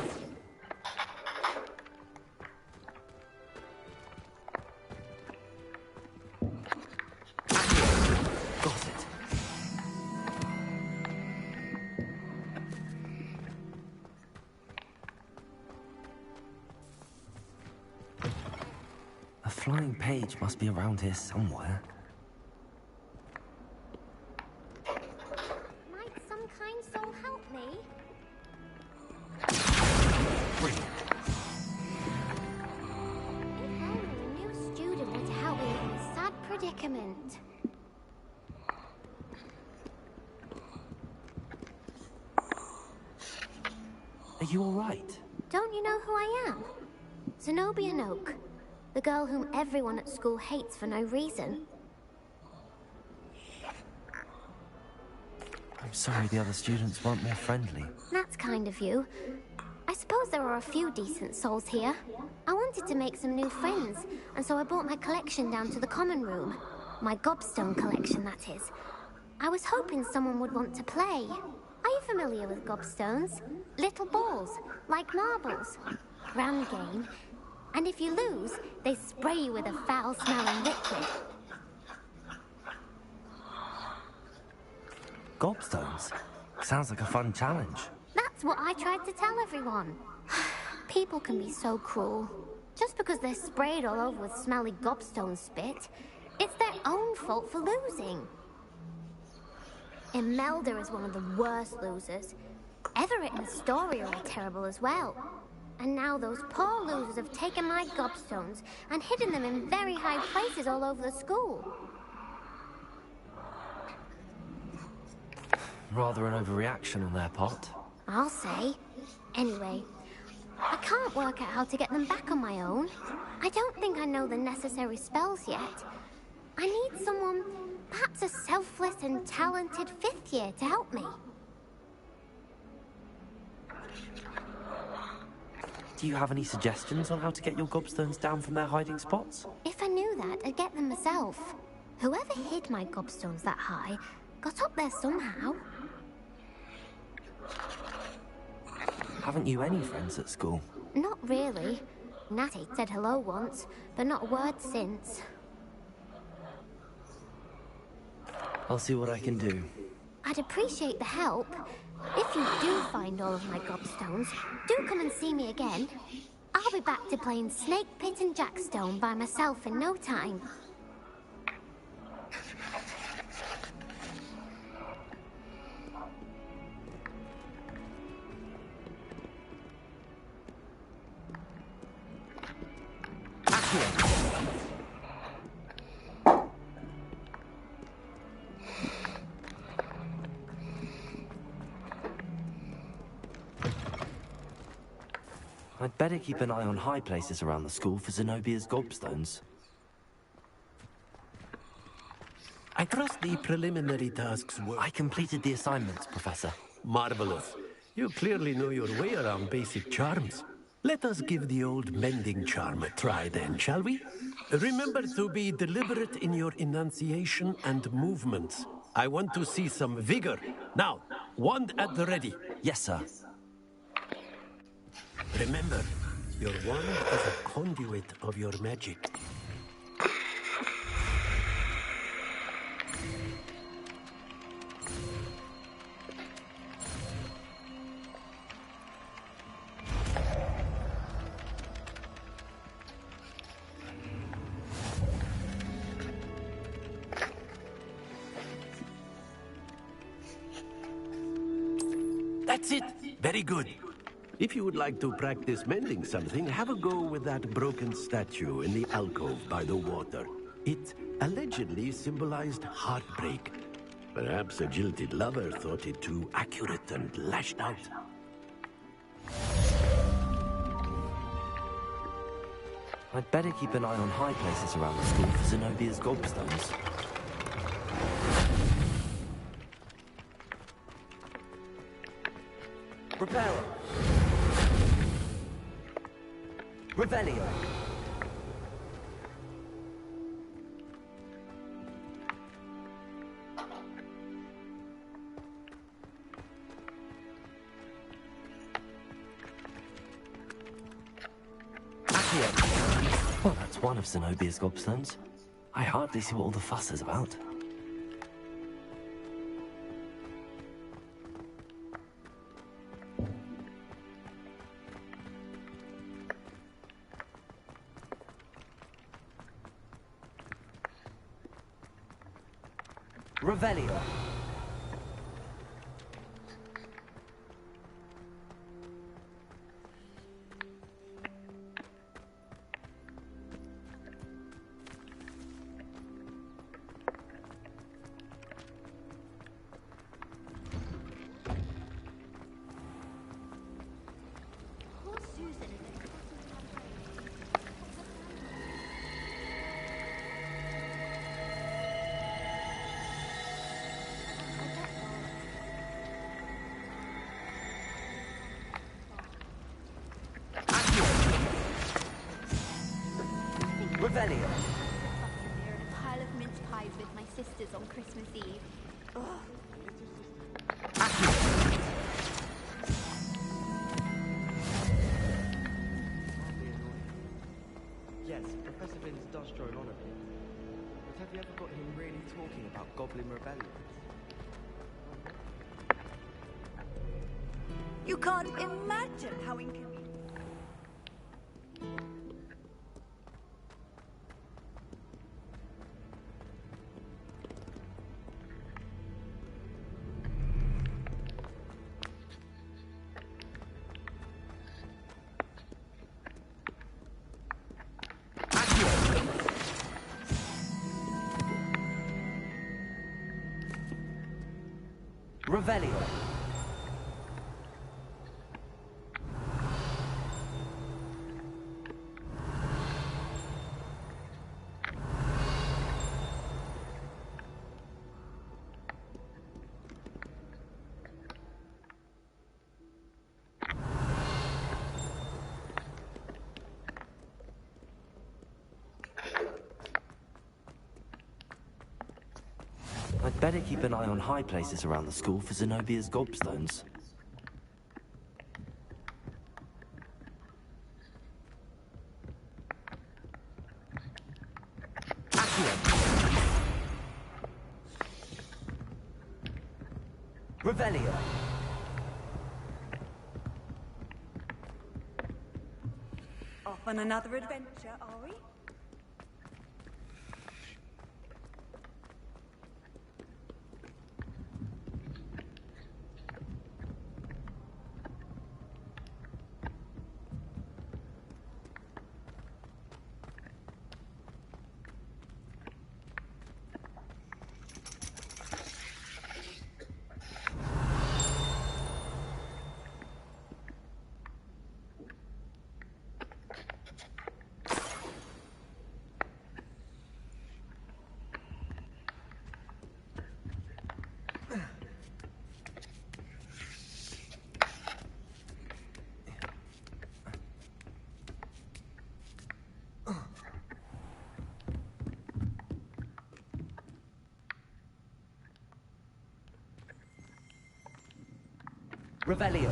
Got it. A flying page must be around here somewhere. Are you all right? Don't you know who I am? Zenobia Noak, the girl whom everyone at school hates for no reason. I'm sorry the other students weren't more friendly. That's kind of you. I suppose there are a few decent souls here. I wanted to make some new friends, and so I brought my collection down to the common room. My gobstone collection, that is. I was hoping someone would want to play. Are you familiar with gobstones? Little balls, like marbles. Round game. And if you lose, they spray you with a foul-smelling liquid. Gobstones? Sounds like a fun challenge. That's what I tried to tell everyone. People can be so cruel. Just because they're sprayed all over with smelly gobstone spit, it's their own fault for losing. Imelda is one of the worst losers. Everett and Astoria are terrible as well. And now those poor losers have taken my gobstones and hidden them in very high places all over the school. Rather an overreaction on their part. I'll say. Anyway, I can't work out how to get them back on my own. I don't think I know the necessary spells yet. I need someone, perhaps a selfless and talented fifth year to help me. Do you have any suggestions on how to get your gobstones down from their hiding spots? If I knew that, I'd get them myself. Whoever hid my gobstones that high got up there somehow. Haven't you any friends at school? Not really. Natty said hello once, but not a word since. I'll see what I can do. I'd appreciate the help. If you do find all of my gobstones, do come and see me again. I'll be back to playing Snake Pit and Jackstone by myself in no time. I'd better keep an eye on high places around the school for Zenobia's gobstones. I trust the preliminary tasks were... I completed the assignments, Professor. Marvelous. You clearly know your way around basic charms. Let us give the old mending charm a try then, shall we? Remember to be deliberate in your enunciation and movements. I want to see some vigor. Now, wand at the ready. Yes, sir. Remember, your wand is a conduit of your magic. That's it. Very good. If you would like to practice mending something, have a go with that broken statue in the alcove by the water. It allegedly symbolized heartbreak. Perhaps a jilted lover thought it too accurate and lashed out. I'd better keep an eye on high places around the school for Zenobia's gobstones. Preparo. Revelio. Well, that's one of Zenobia's gobstones. I hardly see what all the fuss is about. Revelio. Revelio. Near a pile of mince pies with my sisters on Christmas Eve. Ugh. Yes, Professor Vince does drone on a bit. But have you ever got him really talking about Goblin Rebellion? You can't imagine how inconvenient. Revelio. I'd better keep an eye on high places around the school for Zenobia's gobstones. Revelio. Off on another adventure, are we? Revelio.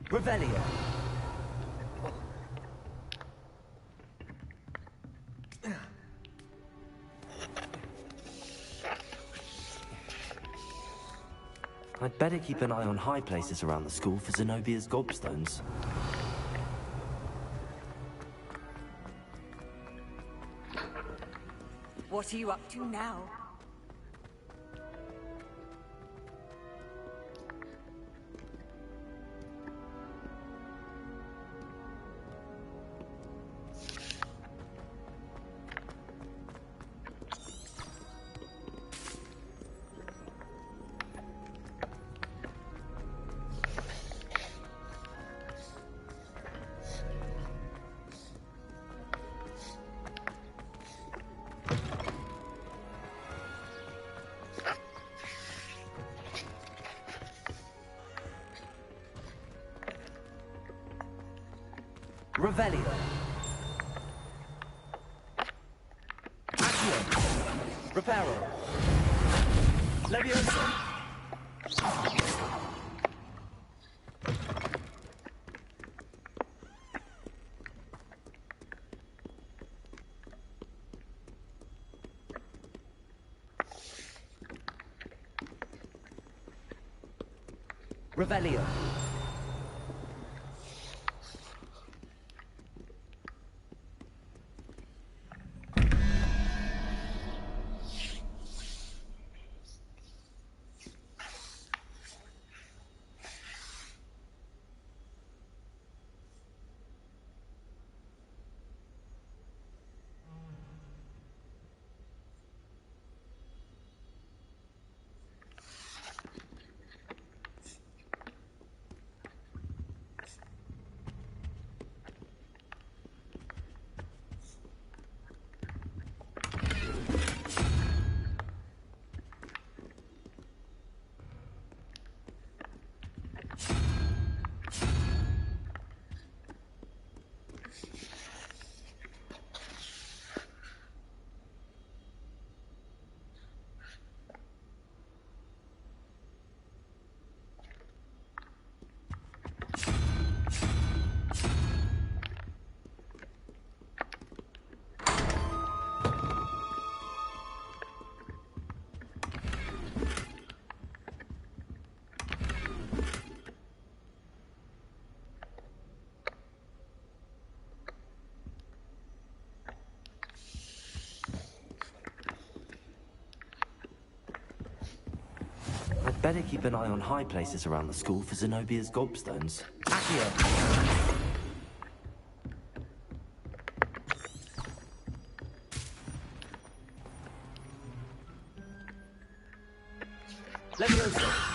Revelio. I'd better keep an eye on high places around the school for Zenobia's gobstones. What are you up to now? Revelio. Accio. Reparo. Leviosa. Revelio. I'd better keep an eye on high places around the school for Zenobia's gobstones. Accio. Leviosa.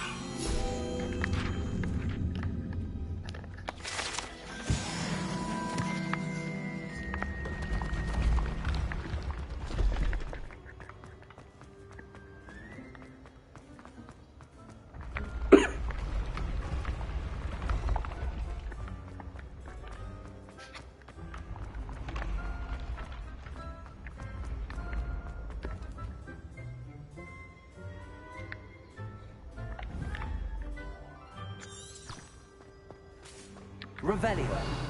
Revelio.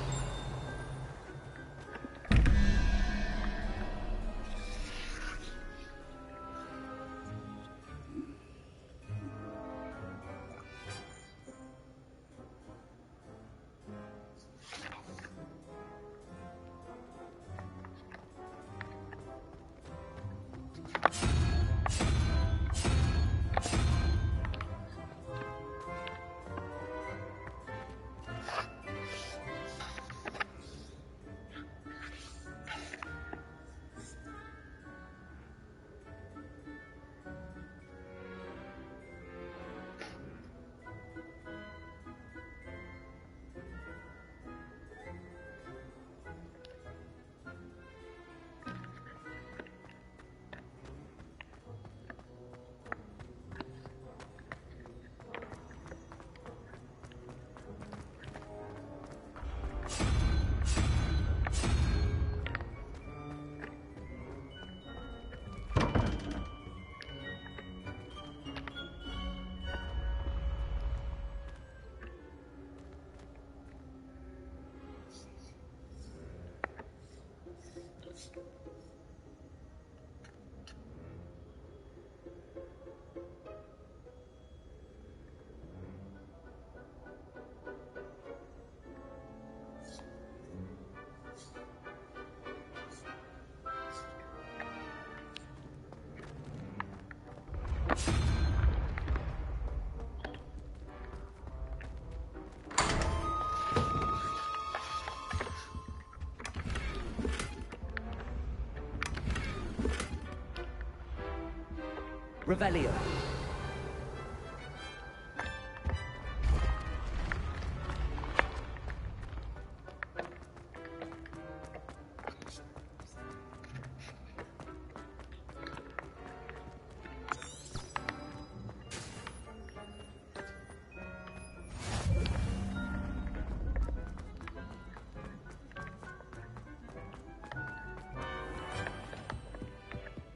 Revelio.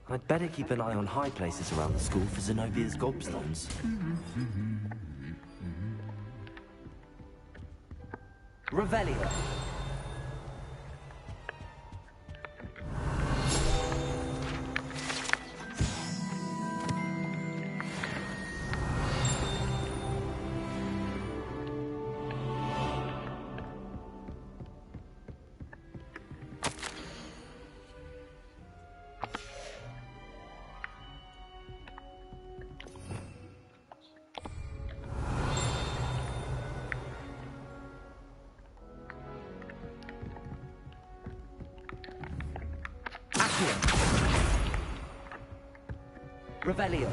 I'd better keep an eye on high places around the school for Zenobia's gobstones. Revelio. Revelio.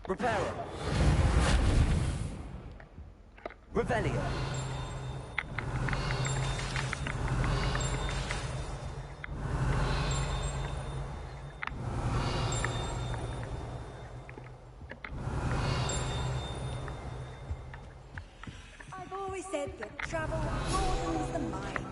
Reparo. Revelio. I've always said that travel broadens the mind.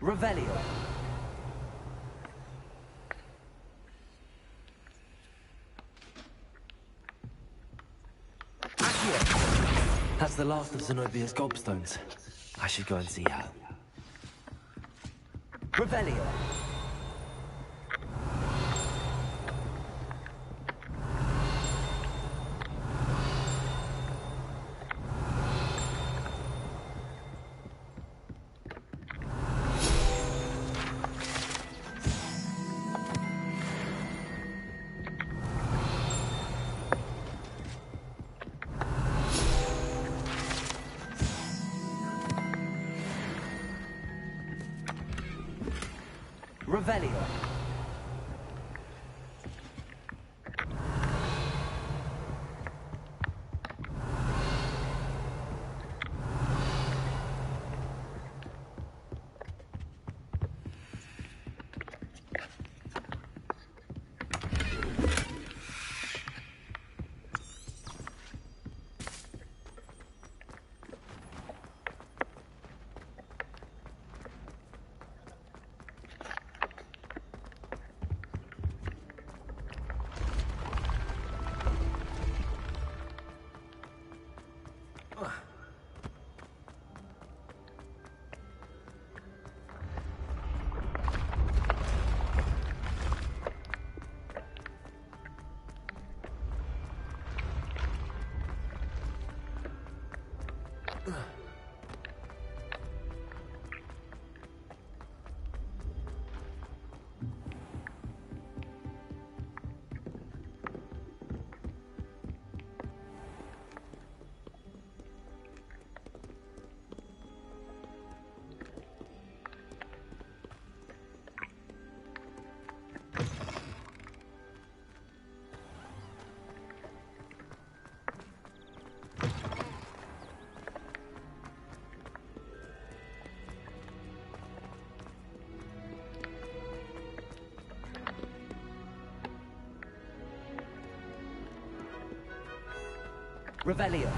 Revelio. That's the last of Zenobia's gobstones. I should go and see her. Revelio. Revelio. Revelio.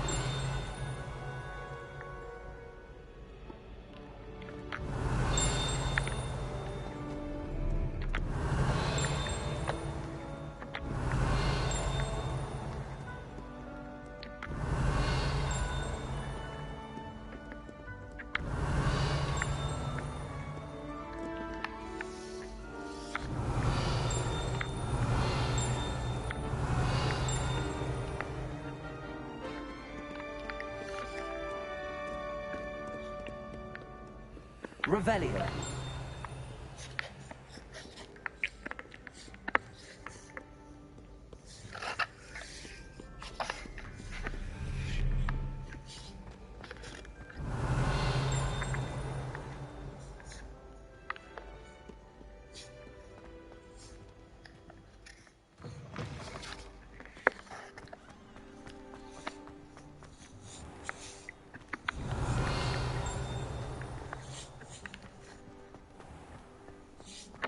Revelio.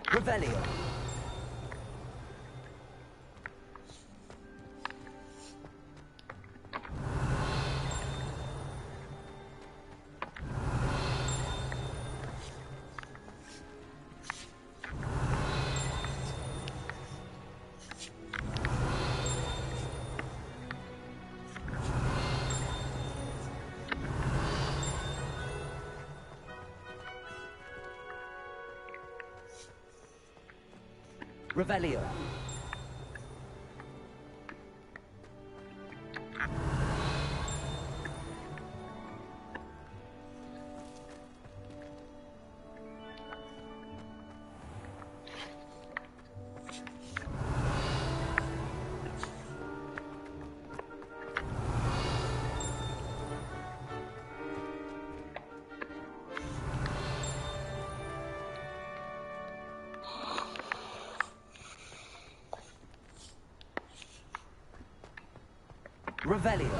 Revelio. Revelio. Revelio.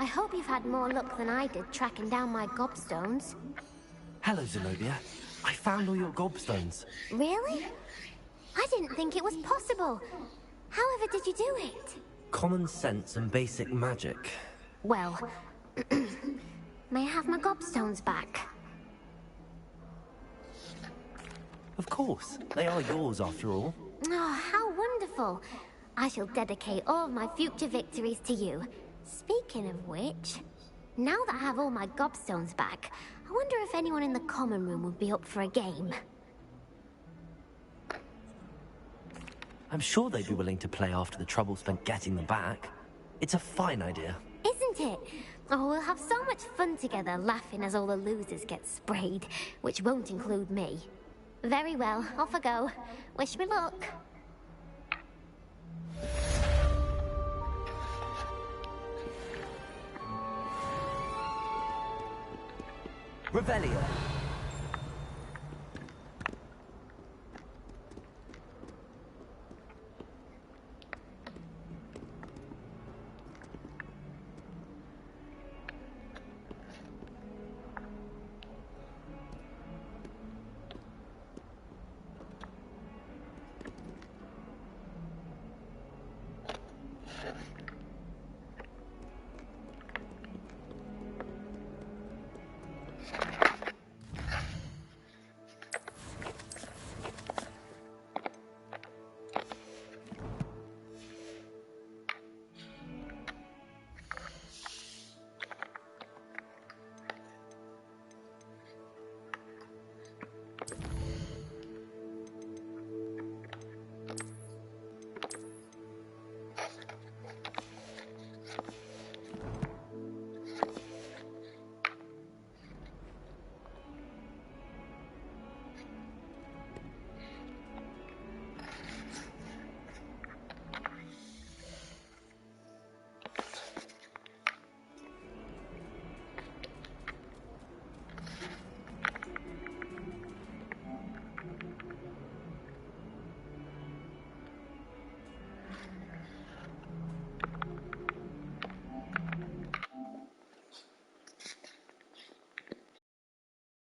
I hope you've had more luck than I did tracking down my gobstones. Hello, Zenobia. I found all your gobstones. Really? I didn't think it was possible. However did you do it? Common sense and basic magic. Well, may I have my gobstones back? Of course. They are yours, after all. Oh, how wonderful. I shall dedicate all of my future victories to you. Speaking of which, now that I have all my gobstones back, I wonder if anyone in the common room would be up for a game. I'm sure they'd be willing to play after the trouble spent getting them back. It's a fine idea. Isn't it? Oh, we'll have so much fun together, laughing as all the losers get sprayed, which won't include me. Very well, off I go. Wish me luck. Revelio.